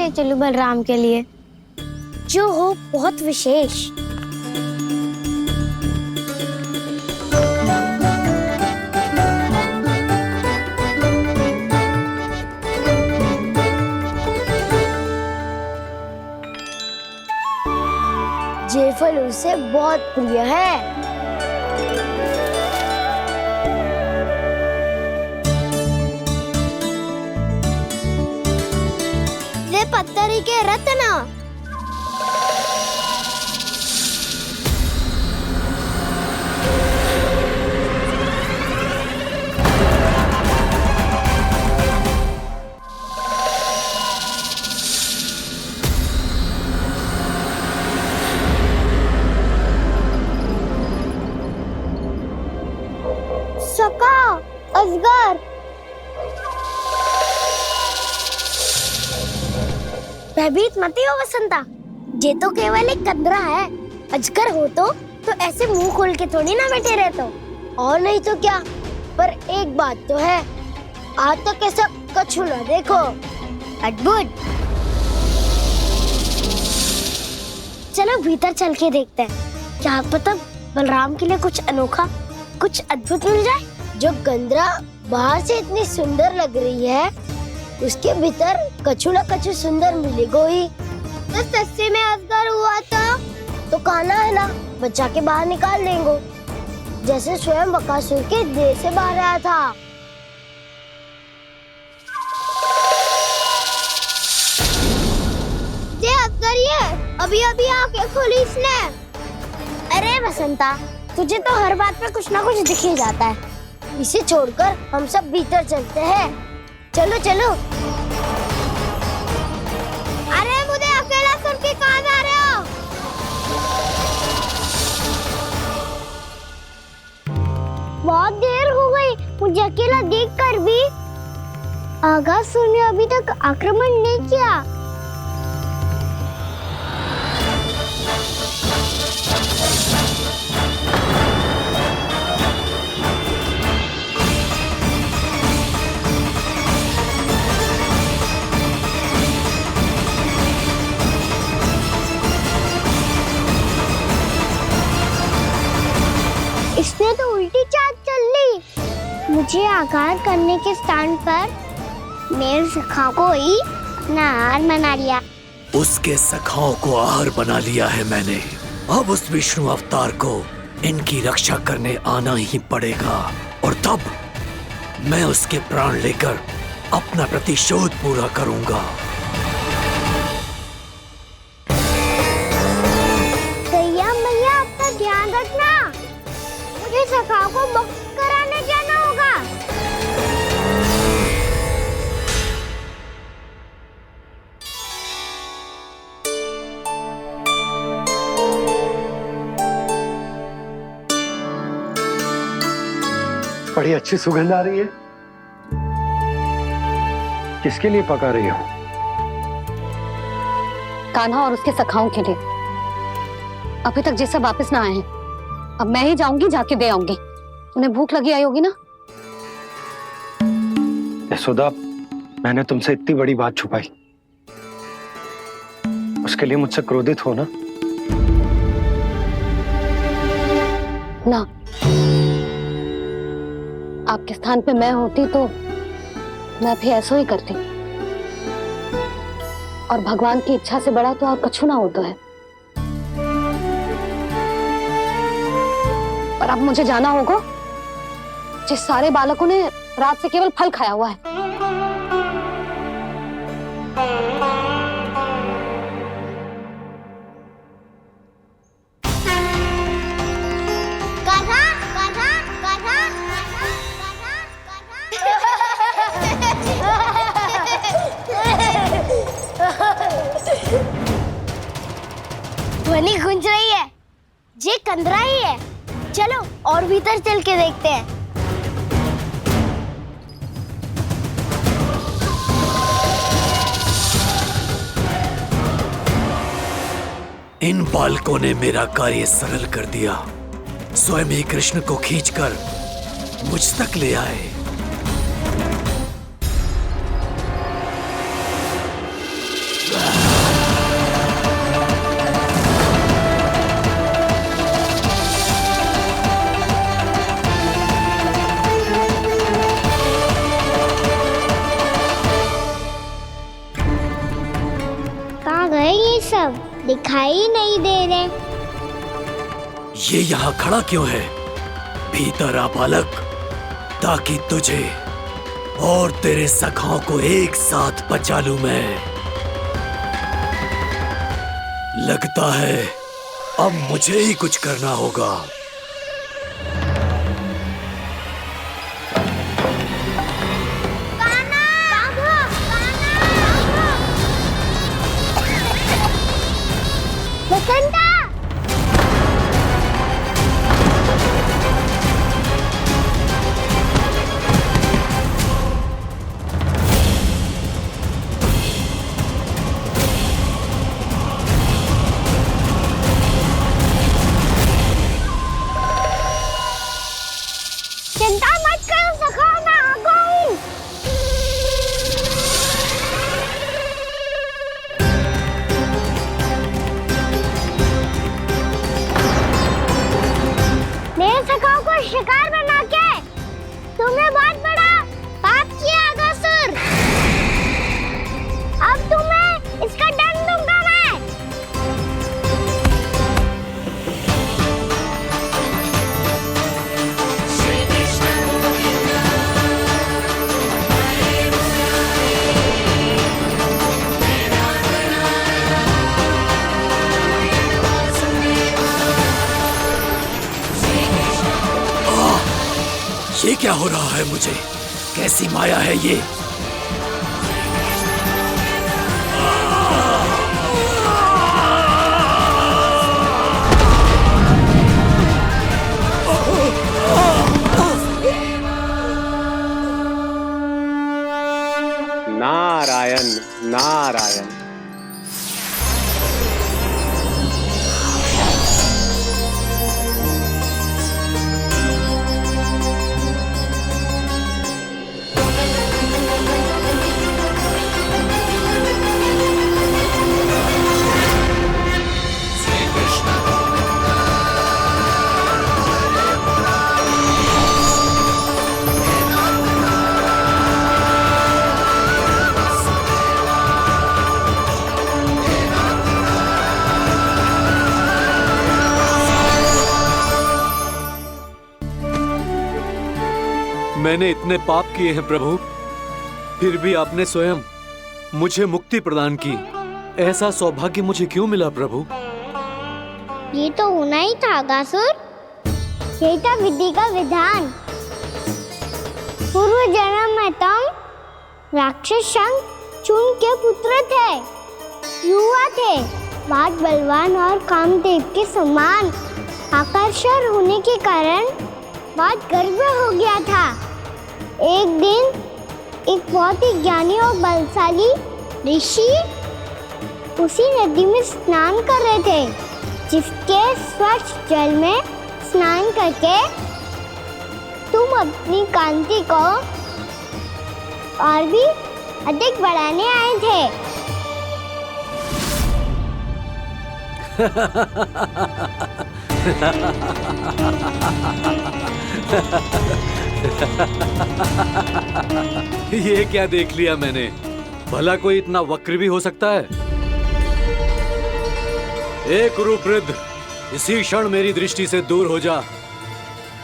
ले चलूं बलराम के लिए, जो हो बहुत विशेष। ये फल उसे बहुत प्रिय है। ये पत्थरी के रत्न। सका, अजगर। भयभीत मत हो वसंता, ये तो केवल एक कंदरा है। अजगर हो तो ऐसे मुंह खोल के थोड़ी ना बैठे रहते हो। और नहीं तो क्या, पर एक बात तो है, आज तक ऐसा कछु ना देखो। अद्भुत। चलो भीतर चल के देखते हैं, क्या पता बलराम के लिए कुछ अनोखा, कुछ अद्भुत मिल जाए। जो गंदरा बाहर से इतनी सुंदर लग रही है, उसके भीतर कछु न कछु सुंदर मिलेगा ही। तो सच्चे में अजगर हुआ तो काना है ना, बच्चा के बाहर निकाल देंगे, जैसे स्वयं बकासुर के देह से बाहर आया था। ये अजगर ही है, अभी अभी आंखें खोली इसने। अरे वसंता, तुझे तो हर बात पे कुछ ना कुछ दिख ही जाता है। इसे छोड़कर हम सब भीतर चलते हैं। चलो चलो। अरे मुझे अकेला सुन के कहाँ जा रहे हो? बहुत देर हो गई मुझे अकेला देखकर भी। आगासुर ने अभी तक आक्रमण नहीं किया। इसने तो उल्टी चाल चल ली। मुझे आघात करने के स्थान पर मेरे सखा को ही अपना आहार बना लिया। उसके सखाओं को आहार बना लिया है मैंने। अब उस विष्णु अवतार को इनकी रक्षा करने आना ही पड़ेगा, और तब मैं उसके प्राण लेकर अपना प्रतिशोध पूरा करूंगा। भैया मैया, अपना ध्यान रखना। मुझे सखा को मुक्त कराने जाना होगा। बड़ी अच्छी सुगंध आ रही है। किसके लिए पका रही हो? कान्हा और उसके सखाओं के लिए। अभी तक जैसे वापस ना आए हैं, अब मैं ही जाऊंगी, जाके दे आऊंगी। उन्हें भूख लगी आई होगी ना। यशोदा, मैंने तुमसे इतनी बड़ी बात छुपाई, उसके लिए मुझसे क्रोधित हो ना? ना, आपके स्थान पे मैं होती तो मैं भी ऐसा ही करती। और भगवान की इच्छा से बड़ा तो और कछु ना होता है। पर अब मुझे जाना होगा। जिस सारे बालकों ने रात से केवल फल खाया हुआ है। कान्हा, कान्हा, कान्हा, ध्वनि गूंज रही है। ये कंदरा ही है। चलो और भीतर चल के देखते हैं। इन बालकों ने मेरा कार्य सरल कर दिया। स्वयं ही कृष्ण को खींचकर मुझ तक ले आए। दिखाई नहीं दे रहे। ये यहाँ खड़ा क्यों है? भीतर आ बालक, ताकि तुझे और तेरे सखाओं को एक साथ बचा लूं मैं। लगता है अब मुझे ही कुछ करना होगा। बसंता! चिंता मत करो सखा, मैं आ गई। मेरे सखाओं को शिकार बना के तुमने बहुत बड़ा पाप किया अगासुर। अब तुम्हें इसका दंड दूंगा मैं। ये क्या हो रहा है मुझे? कैसी माया है ये? नारायण नारायण। मैंने इतने पाप किए हैं प्रभु, फिर भी आपने स्वयं मुझे मुक्ति प्रदान की। ऐसा सौभाग्य मुझे क्यों मिला प्रभु? ये तो होना ही था अगासुर। यही था विधि का विधान। पूर्व जन्म में तुम राक्षस शंखचूड़ के पुत्र थे, युवा थे, बहुत बलवान और कामदेव के समान। आकर्षण होने के कारण बहुत गर्व हो गया था। एक दिन एक बहुत ही ज्ञानी और बलशाली ऋषि उसी नदी में स्नान कर रहे थे, जिसके स्वच्छ जल में स्नान करके तुम अपनी कांति को और भी अधिक बढ़ाने आए थे। ये क्या देख लिया मैंने? भला कोई इतना वक्र भी हो सकता है? एक कुरुवृद्ध, इसी क्षण मेरी दृष्टि से दूर हो जा।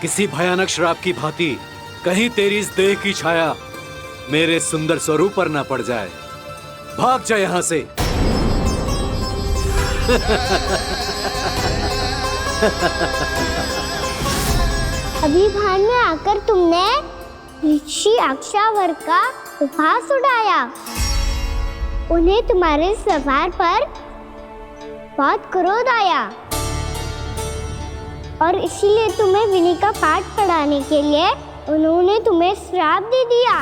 किसी भयानक श्राप की भांति कहीं तेरी इस देह की छाया मेरे सुंदर स्वरूप पर न पड़ जाए। भाग जा यहाँ से। अभी भान में आकर तुमने ऋषि अक्षावर का उपहास उड़ाया। उन्हें तुम्हारे व्यवहार पर बहुत क्रोध आया और इसीलिए तुम्हें विधि का पाठ पढ़ाने के लिए उन्होंने तुम्हें श्राप दे दिया।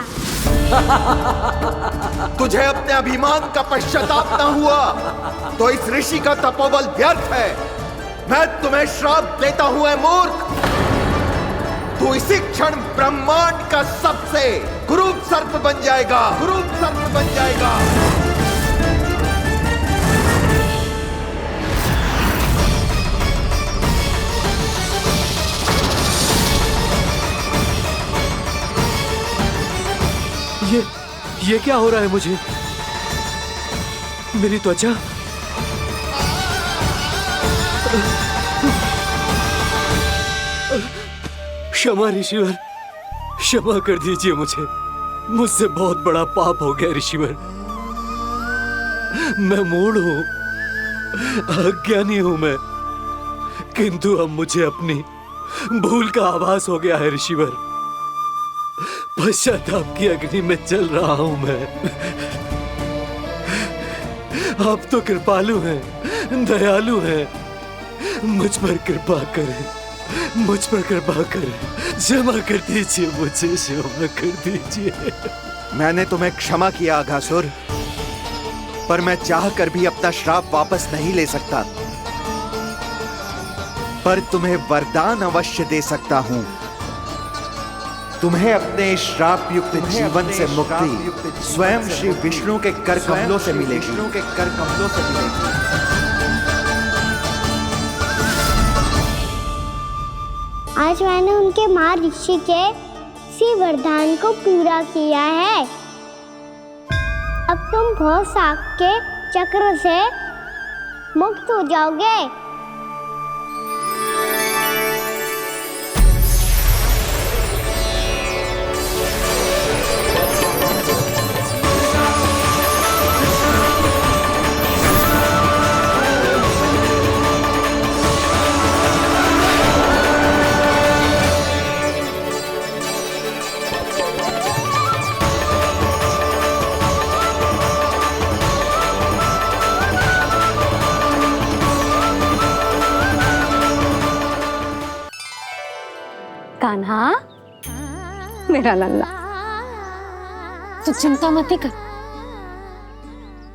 तुझे अपने अभिमान का पश्चाताप न हुआ तो इस ऋषि का तपोबल व्यर्थ है। मैं तुम्हें श्राप देता हूं ऐ मूर्ख। तू इसी क्षण ब्रह्मांड का सबसे कुरूप सर्प बन जाएगा, कुरूप सर्प बन जाएगा। ये क्या हो रहा है मुझे? मेरी त्वचा क्षमा ऋषिवर, क्षमा कर दीजिए मुझे। मुझसे बहुत बड़ा पाप हो गया ऋषिवर। मैं मूढ़ हूं, अज्ञानी हूं मैं, किंतु अब मुझे अपनी भूल का आभास हो गया है ऋषिवर। पश्चाताप की अग्नि में जल रहा हूं मैं। आप तो कृपालु हैं, दयालु हैं, मुझ पर कृपा करें, मुझ पर कृपा करें, क्षमा कर दीजिए मुझे, क्षमा कर दीजिए। मैंने तुम्हें क्षमा किया अघासुर, पर मैं चाहकर भी अपना श्राप वापस नहीं ले सकता। पर तुम्हें वरदान अवश्य दे सकता हूं। तुम्हें अपने श्राप युक्त जीवन से मुक्ति स्वयं श्री विष्णु के कर कमलों से मिलेगी। आज मैंने उनके माँ ऋषि के इसी वरदान को पूरा किया है। अब तुम भव साग के चक्र से मुक्त हो जाओगे। कान्हा, मेरा लल्ला, तू चिंता मत कर।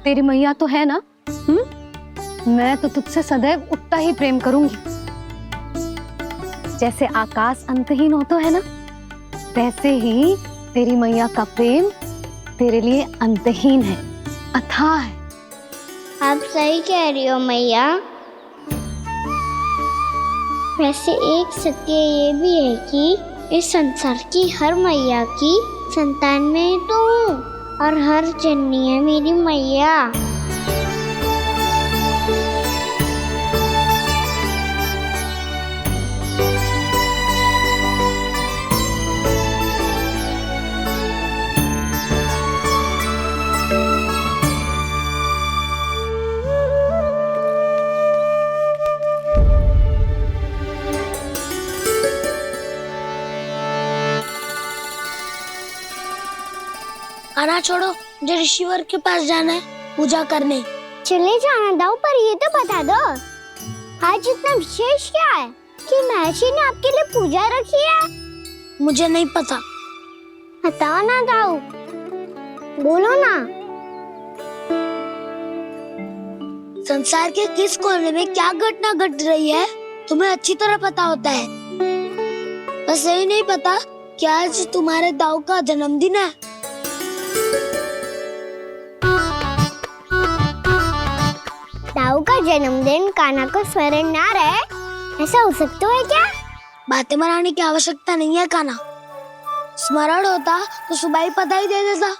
तेरी मैया तो है ना? मैं तो तुझसे सदैव उतना ही प्रेम करूंगी। जैसे आकाश अंतहीन होता है ना, वैसे ही तेरी मैया का प्रेम तेरे लिए अंतहीन है, अथाह है। आप सही कह रही हो मैया। वैसे एक सत्य ये भी है कि इस संसार की हर मैया की संतान में तो हूँ, और हर जननी है मेरी मैया। आना छोड़ो, मुझे ऋषिवर के पास जाना है पूजा करने। चले जाना दाऊ, पर ये तो बता दो आज इतना विशेष क्या है कि महर्षि ने आपके लिए पूजा रखी है? मुझे नहीं पता। बताओ ना दाऊ, बोलो ना। संसार के किस कोने में क्या घटना घट रही है तुम्हें अच्छी तरह पता होता है। बस यही नहीं पता कि आज तुम्हारे दाऊ का जन्मदिन है। दाऊ का जन्मदिन कान्हा को स्मरण ना रहे, ऐसा हो सकता है क्या? बातें बनाने की आवश्यकता नहीं है कान्हा। स्मरण होता तो सुबह ही पता ही दे देता।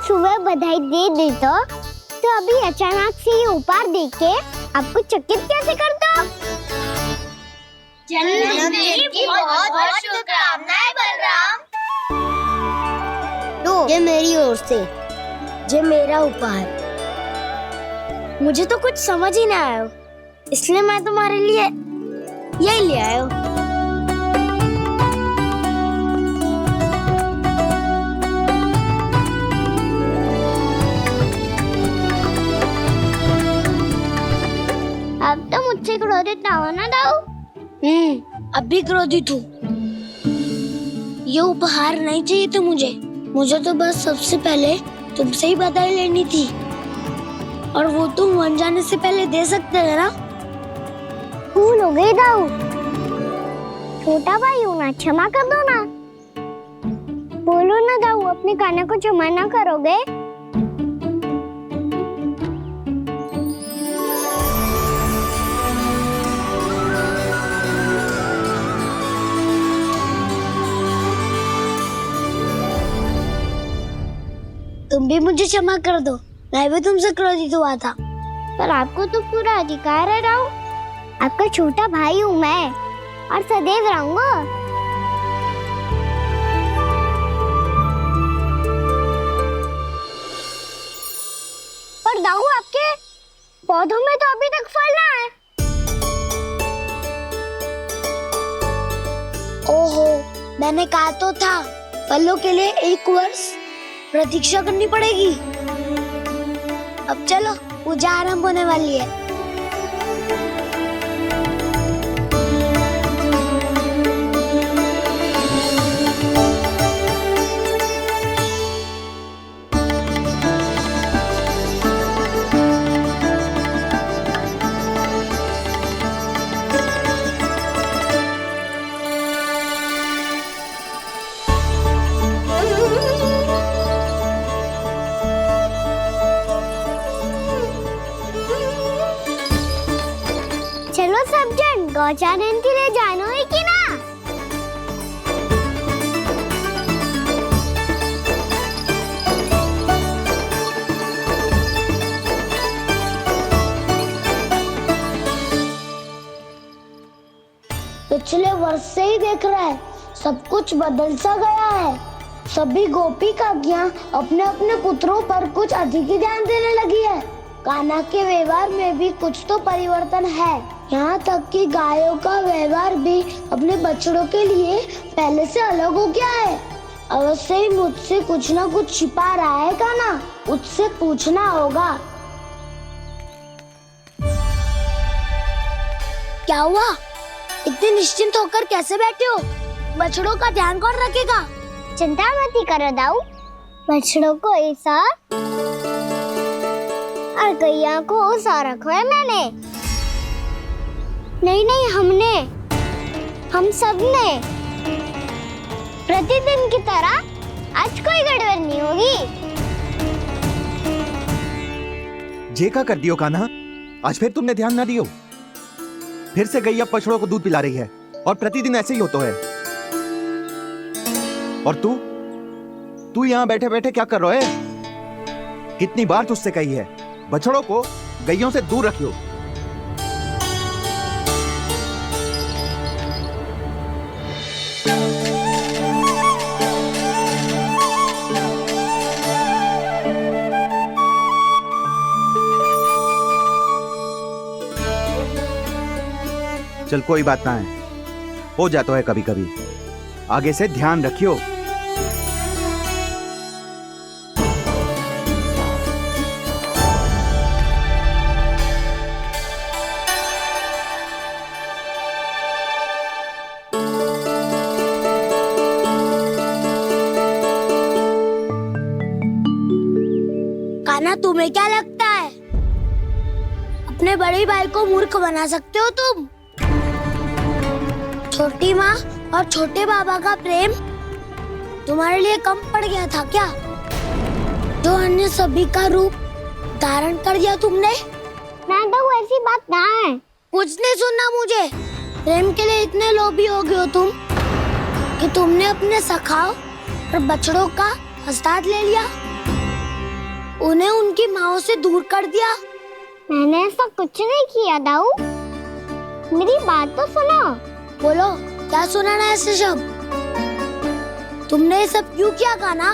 सुबह बधाई दे देता तो अभी अचानक से ये उपहार देख के आपको चकित कैसे करता? जन्मदिन की बहुत-बहुत शुभकामनाएं बलराम। लो, ये मेरी ओर से, ये मेरा उपहार। मुझे तो कुछ समझ ही ना आया, इसलिए मैं तुम्हारे लिए यही ले आया हूँ। अब तो मुझसे क्रोधित ना हो ना दाऊ। अब भी क्रोधित हूँ। ये उपहार नहीं चाहिए था मुझे। मुझे तो बस सबसे पहले तुमसे ही बधाई लेनी थी, और वो तुम वन जाने से पहले दे सकते थे ना। भूल हो गई दाऊ। छोटा भाई हूँ ना, क्षमा कर दो ना। बोलो ना दाऊ, अपने कान्हा को क्षमा ना करोगे? मुझे क्षमा कर दो, मैं भी तुमसे क्रोधित हुआ था। पर आपको तो पूरा अधिकार है राव। आपका छोटा भाई हूँ मैं और सदैव रहूंगा। पर दाऊ, आपके पौधों में तो अभी तक फल ना है। ओहो, मैंने कहा तो था फलों के लिए 1 वर्ष प्रतीक्षा करनी पड़ेगी। अब चलो, पूजा आरंभ होने वाली है। चलो सब जन गौचारण के लिए जानो है कि ना? पिछले वर्ष से ही देख रहा है, सब कुछ बदल सा गया है। सभी गोपी काकियां अपने अपने पुत्रों पर कुछ अधिक ही ध्यान देने लगी है। कान्हा के व्यवहार में भी कुछ तो परिवर्तन है। यहाँ तक कि गायों का व्यवहार भी अपने बछड़ों के लिए पहले से अलग हो गया है। अवश्य ही मुझसे कुछ ना कुछ छिपा रहा है कान्हा, उससे पूछना होगा। क्या हुआ? इतने निश्चिंत होकर कैसे बैठे हो? बछड़ों का ध्यान कौन रखेगा? चिंता मत करो दाऊ, बछड़ों को ऐसा और गैया को ऐसा रखा है मैंने। नहीं, हम सब ने प्रतिदिन की तरह आज कोई गड़बड़ नहीं होगी। जे का कर दियो कान्हा, आज फिर तुमने ध्यान ना दियो। फिर से गैया बछड़ों को दूध पिला रही है और प्रतिदिन ऐसे ही होता है। और तू यहाँ बैठे बैठे क्या कर रहा है? कितनी बार तुझसे कही है, बछड़ों को गैयों से दूर रखियो। चल कोई बात ना है, हो जाता है कभी कभी। आगे से ध्यान रखियो। कान्हा, तुम्हें क्या लगता है अपने बड़े भाई को मूर्ख बना सकते हो तुम? छोटी माँ और छोटे बाबा का प्रेम तुम्हारे लिए कम पड़ गया था क्या? जो अन्य सभी का रूप धारण कर दिया तुमने? ना तो ऐसी बात ना है। कुछ नहीं सुनना मुझे। प्रेम के लिए इतने लोभी हो गए हो तुम कि तुमने अपने सखाओं और बछड़ों का हस्ताक्षर ले लिया, उन्हें उनकी माँओं से दूर कर दिया। मैंने ऐसा कुछ नहीं किया दाऊ, मेरी बात तो सुनो। बोलो, क्या सुनाना है ऐसे शब्द? तुमने ये सब क्यों किया कान्हा?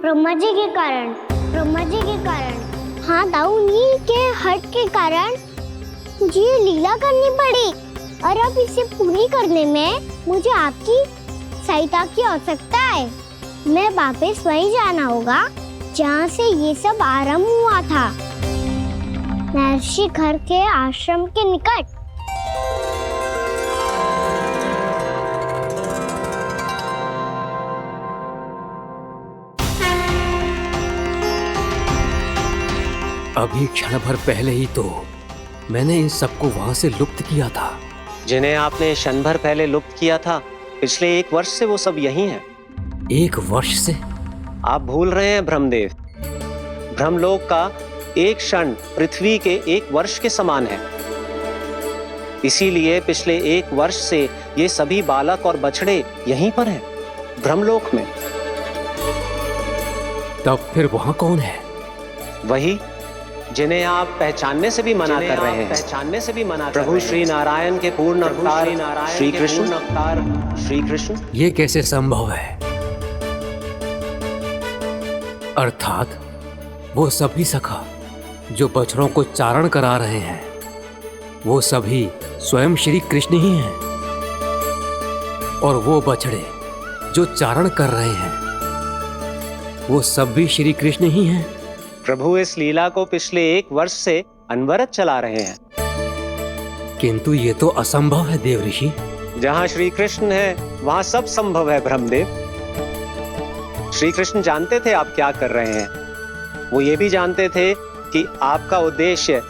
ब्रह्मा जी के कारण। हाँ दाऊ, उन्हीं के हट के कारण मुझे ये लीला करनी पड़ी और अब इसे पूरी करने में मुझे आपकी सहायता की आवश्यकता है। मैं वापस वहीं जाना होगा जहाँ से ये सब आरंभ हुआ था, महर्षि घर के आश्रम के निकट। अभी क्षण भर पहले ही तो मैंने इन सबको वहां से लुप्त किया था। जिन्हें आपने क्षण भर पहले लुप्त किया था, पिछले 1 वर्ष से वो सब यही हैं। 1 वर्ष से? आप भूल रहे हैं ब्रह्मदेव। ब्रह्मलोक का एक क्षण पृथ्वी के 1 वर्ष के समान है। इसीलिए पिछले 1 वर्ष से ये सभी बालक और बछड़े यहीं पर हैं, ब्रह्मलोक में। तब फिर वहां कौन है? वही जिन्हें आप पहचानने से भी मना कर रहे हैं। पहचानने से भी मना प्रभु श्री नारायण के पूर्ण अवतार श्री कृष्ण। ये कैसे संभव है? अर्थात वो सभी सखा जो बछड़ों को चारण करा रहे हैं, वो सभी स्वयं श्री कृष्ण ही हैं। और वो बछड़े जो चारण कर रहे हैं, वो सब भी श्री कृष्ण ही हैं। प्रभु इस लीला को पिछले 1 वर्ष से अनवरत चला रहे हैं। किंतु ये तो असंभव है देव ऋषि। जहाँ श्री कृष्ण है वहाँ सब संभव है ब्रह्मदेव। श्री कृष्ण जानते थे आप क्या कर रहे हैं। वो ये भी जानते थे कि आपका उद्देश्य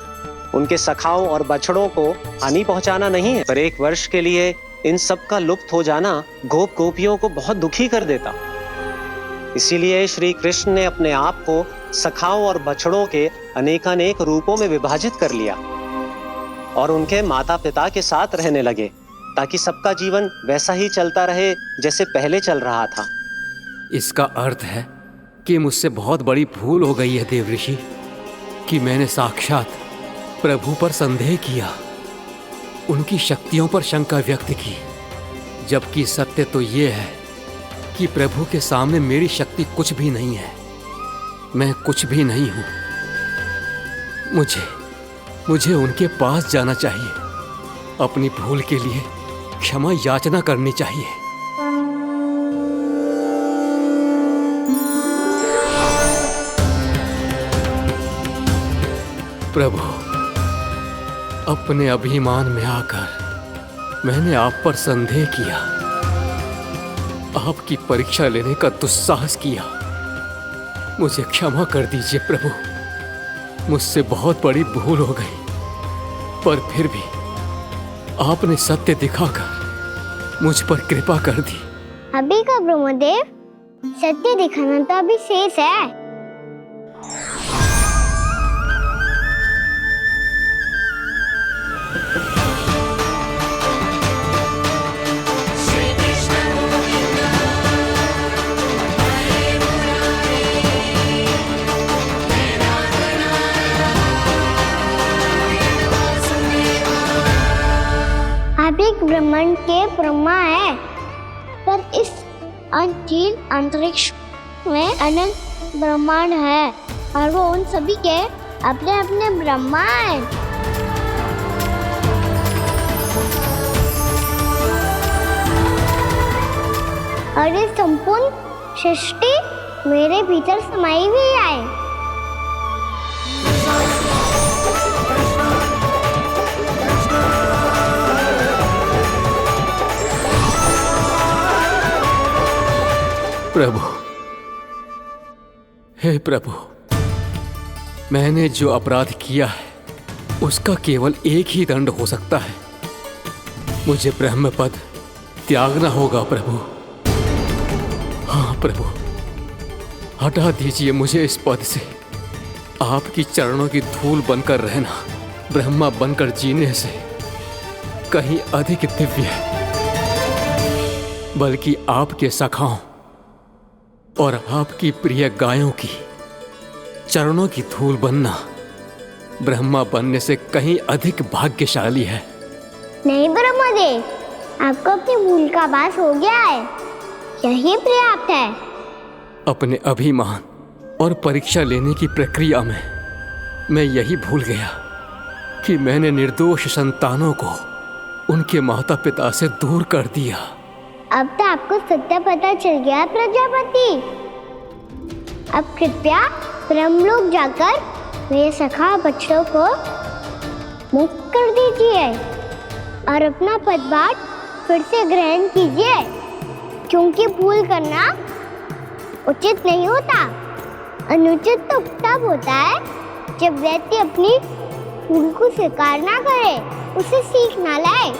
उनके सखाओं और बछड़ों को हानि पहुंचाना नहीं है, पर 1 वर्ष के लिए इन सब का लुप्त हो जाना गोप गोपियों को बहुत दुखी कर देता। इसीलिए श्री कृष्ण ने अपने आप को सखाओं और बछड़ों के अनेकानेक रूपों में विभाजित कर लिया और उनके माता पिता के साथ रहने लगे, ताकि सबका जीवन वैसा ही चलता रहे जैसे पहले चल रहा था। इसका अर्थ है कि मुझसे बहुत बड़ी भूल हो गई है देव ऋषि, कि मैंने साक्षात प्रभु पर संदेह किया, उनकी शक्तियों पर शंका व्यक्त की, जबकि सत्य तो ये है कि प्रभु के सामने मेरी शक्ति कुछ भी नहीं है। मैं कुछ भी नहीं हूं। मुझे उनके पास जाना चाहिए, अपनी भूल के लिए क्षमा याचना करनी चाहिए। प्रभु, अपने अभिमान में आकर मैंने आप पर संदेह किया, आपकी परीक्षा लेने का दुस्साहस किया। मुझे क्षमा कर दीजिए प्रभु, मुझसे बहुत बड़ी भूल हो गई, पर फिर भी आपने सत्य दिखाकर मुझ पर कृपा कर दी। अभी का ब्रह्मदेव, सत्य दिखाना तो अभी शेष है। आप एक ब्रह्मांड के ब्रह्मा है, पर इस अनंत अंतरिक्ष में अनंत ब्रह्मांड है और वो उन सभी के अपने अपने ब्रह्मा हैं। और ये संपूर्ण सृष्टि मेरे भीतर समाई हुई है। प्रभु, हे प्रभु, मैंने जो अपराध किया है उसका केवल एक ही दंड हो सकता है। मुझे ब्रह्म पद त्यागना होगा प्रभु। हाँ प्रभु, हटा दीजिए मुझे इस पद से। आपकी चरणों की धूल बनकर रहना ब्रह्मा बनकर जीने से कहीं अधिक दिव्य है। बल्कि आपके सखाओं और आपकी प्रिय गायों की चरणों की धूल बनना ब्रह्मा बनने से कहीं अधिक भाग्यशाली है। नहीं ब्रह्मदेव, आपको अपनी भूल का आभास हो गया है, यही पर्याप्त है। अपने अभिमान और परीक्षा लेने की प्रक्रिया में मैं यही भूल गया कि मैंने निर्दोष संतानों को उनके माता पिता से दूर कर दिया। अब तो आपको सत्य पता चल गया प्रजापति। अब कृपया ब्रह्मलोक जाकर मेरे सखा बच्चों को मुक्त कर दीजिए और अपना पदभार फिर से ग्रहण कीजिए, क्योंकि भूल करना उचित नहीं होता। अनुचित तो तब होता है जब व्यक्ति अपनी भूल को स्वीकार ना करे, उसे सीख ना लाए।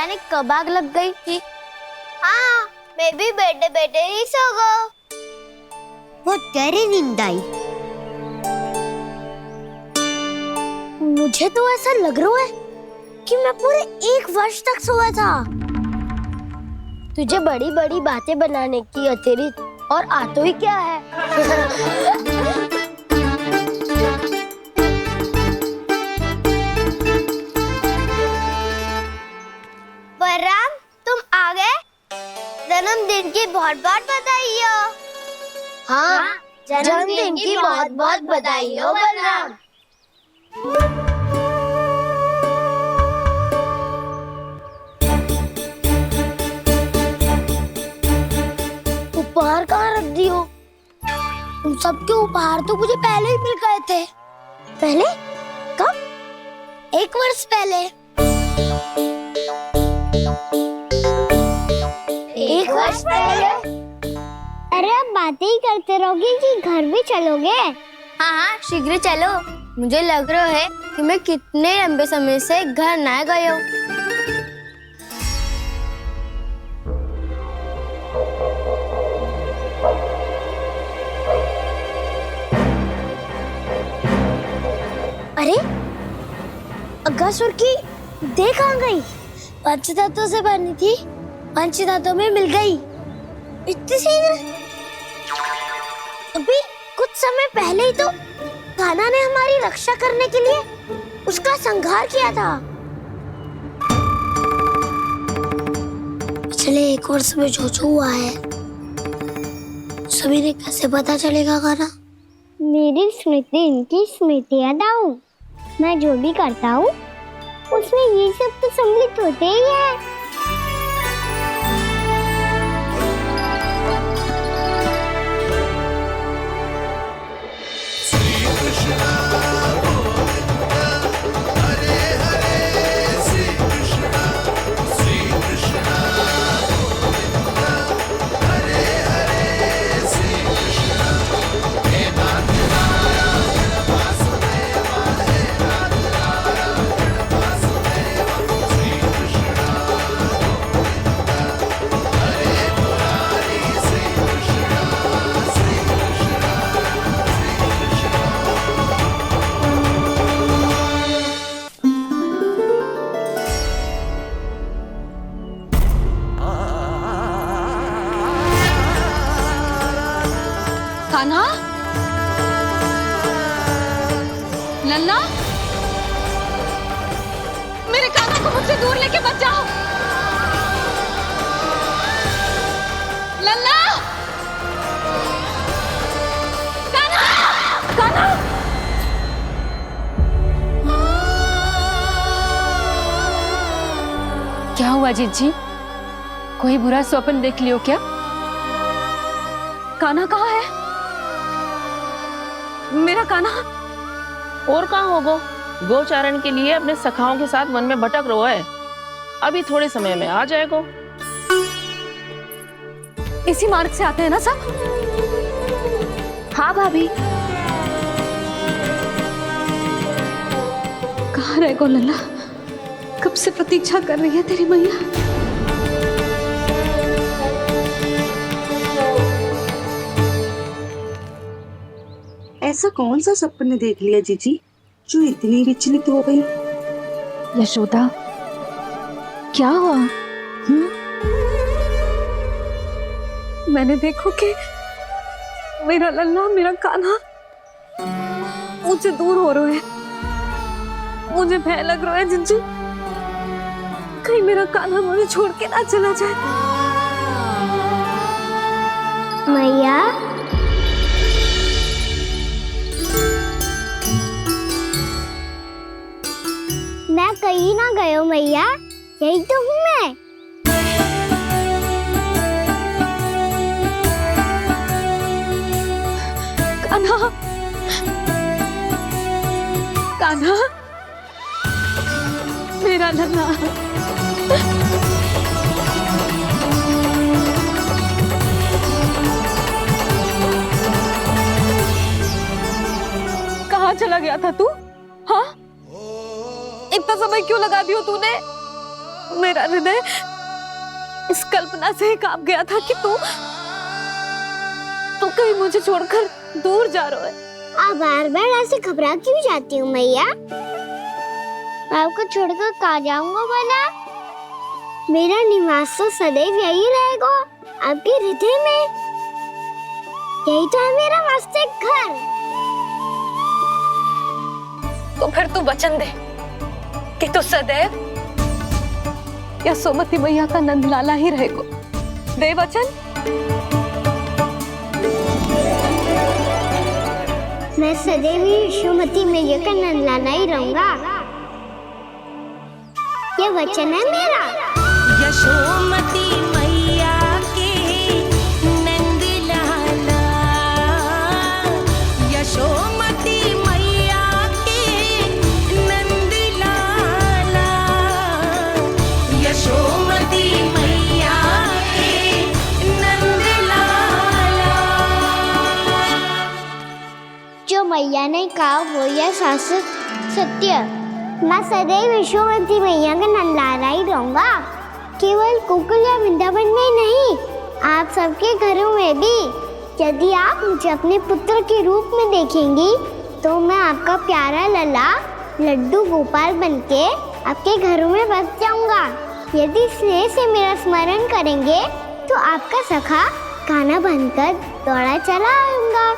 जाने कब आग लग गई थी। हाँ, मैं भी बैठे बैठे ही सो गया। बहुत गहरी नींद आई। मुझे तो ऐसा लग रहा है कि मैं पूरे 1 वर्ष तक सोया था। तुझे बड़ी बड़ी बातें बनाने की अतिरिक्त और आता ही क्या है? बलराम, तुम आ गए? जन्मदिन की बहुत बहुत बधाई हो। हाँ, जन्मदिन की बहुत बहुत बधाई हो बलराम। उपहार कहाँ रख दी हो? तुम सबके उपहार तो मुझे पहले ही मिल गए थे। पहले? कब? 1 वर्ष पहले। 1 वर्ष पहले? अरे अब बातें ही करते रहोगे कि घर भी चलोगे? हाँ हाँ, शीघ्र चलो। मुझे लग रहा है कि मैं कितने लंबे समय से घर ना गए हूँ। अरे अगासुर की देह कहाँ गई? पंचतत्वों से बनी थी, पंचतत्वों में मिल गई। इतनी शीघ्र? अभी कुछ समय पहले ही तो कान्हा ने हमारी रक्षा करने के लिए उसका संहार किया था। पिछले 1 वर्ष में जो जो हुआ है सभी ने कैसे पता चलेगा कान्हा? मेरी स्मृति इनकी स्मृति अदाऊं। मैं जो भी करता हूँ उसमें ये सब तो सम्मिलित होते ही है। कान्हा, लल्ला, मेरे कान्हा को मुझसे दूर लेके मत जाओ। लल्ला, कान्हा, कान्हा। क्या हुआ जीजी? कोई बुरा स्वप्न देख लियो क्या? कान्हा कहाँ है? मेरा कान्हा? और कहाँ होगो? गोचारण के लिए अपने सखाओं के साथ वन में भटक रहा है। अभी थोड़े समय में आ जाएगा। इसी मार्ग से आते हैं ना सब? हाँ भाभी। कहाँ रह गो लल्ला? कब से प्रतीक्षा कर रही है तेरी मैया। ऐसा कौन सा सपने देख लिया जीजी जो इतनी विचलित हो गई? यशोदा, क्या हुआ? मैंने देखो कि मेरा लल्ला, मेरा कान्हा मुझसे दूर हो रहे हैं। मुझे भय लग रहा है जिज्जू, कहीं मेरा कान्हा मुझे छोड़ के ना चला जाए। मैया, मैं कहीं ना गया मैया, यही तो हूँ मैं। कान्हा, कान्हा, मेरा लल्ला। कहाँ चला गया था तू? हाँ, इतना समय क्यों लगा दियो तूने? मेरा हृदय इस कल्पना से ही कांप गया था कि तू कहीं मुझे छोड़कर दूर जा रहा है। आप बार बार ऐसे घबरा क्यों जाती हूँ मैया? आपको छोड़कर कहाँ जाऊंगा भला? मेरा निवास तो सदैव यही रहेगा, आपके हृदय में। यही तो है मेरा वास्तविक घर। तो फिर तू वचन दे कि तू सदैव यशोमती मैया का नंदलाला ही रहेगा। दे वचन। मैं सदैव यशोमती मैया का नंदलाला ही रहूंगा। ये वचन है मेरा। यशोमती मैया के नंद लाला, यशोमती मैया के नंद लाला, यशोमती मैया के नंद लाला। जो मैया ने कहा वो यह शाश्वत सत्य। मैं सदैव यशोमती मैया का नंदलाला ही रहूंगा। केवल गोकुल या वृंदावन में नहीं, आप सबके घरों में भी। यदि आप मुझे अपने पुत्र के रूप में देखेंगी तो मैं आपका प्यारा लला लड्डू गोपाल बनके आपके घरों में बस जाऊंगा। यदि स्नेह से मेरा स्मरण करेंगे तो आपका सखा गाना बनकर दौड़ा चला आऊंगा।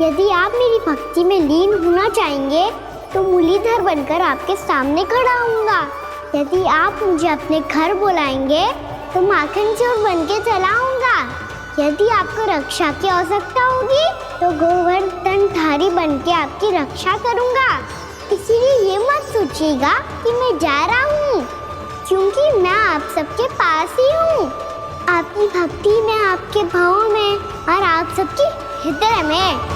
यदि आप मेरी भक्ति में लीन होना चाहेंगे तो मुरलीधर बनकर आपके सामने खड़ा होऊंगा। यदि आप मुझे अपने घर बुलाएंगे तो माखन चोर बनके चला आऊंगा। यदि आपको रक्षा की आवश्यकता होगी तो गोवर्धनधारी बनके आपकी रक्षा करूंगा। इसीलिए ये मत सोचिएगा कि मैं जा रहा हूँ, क्योंकि मैं आप सबके पास ही हूँ, आपकी भक्ति में, आपके भावों में और आप सबके हृदय में।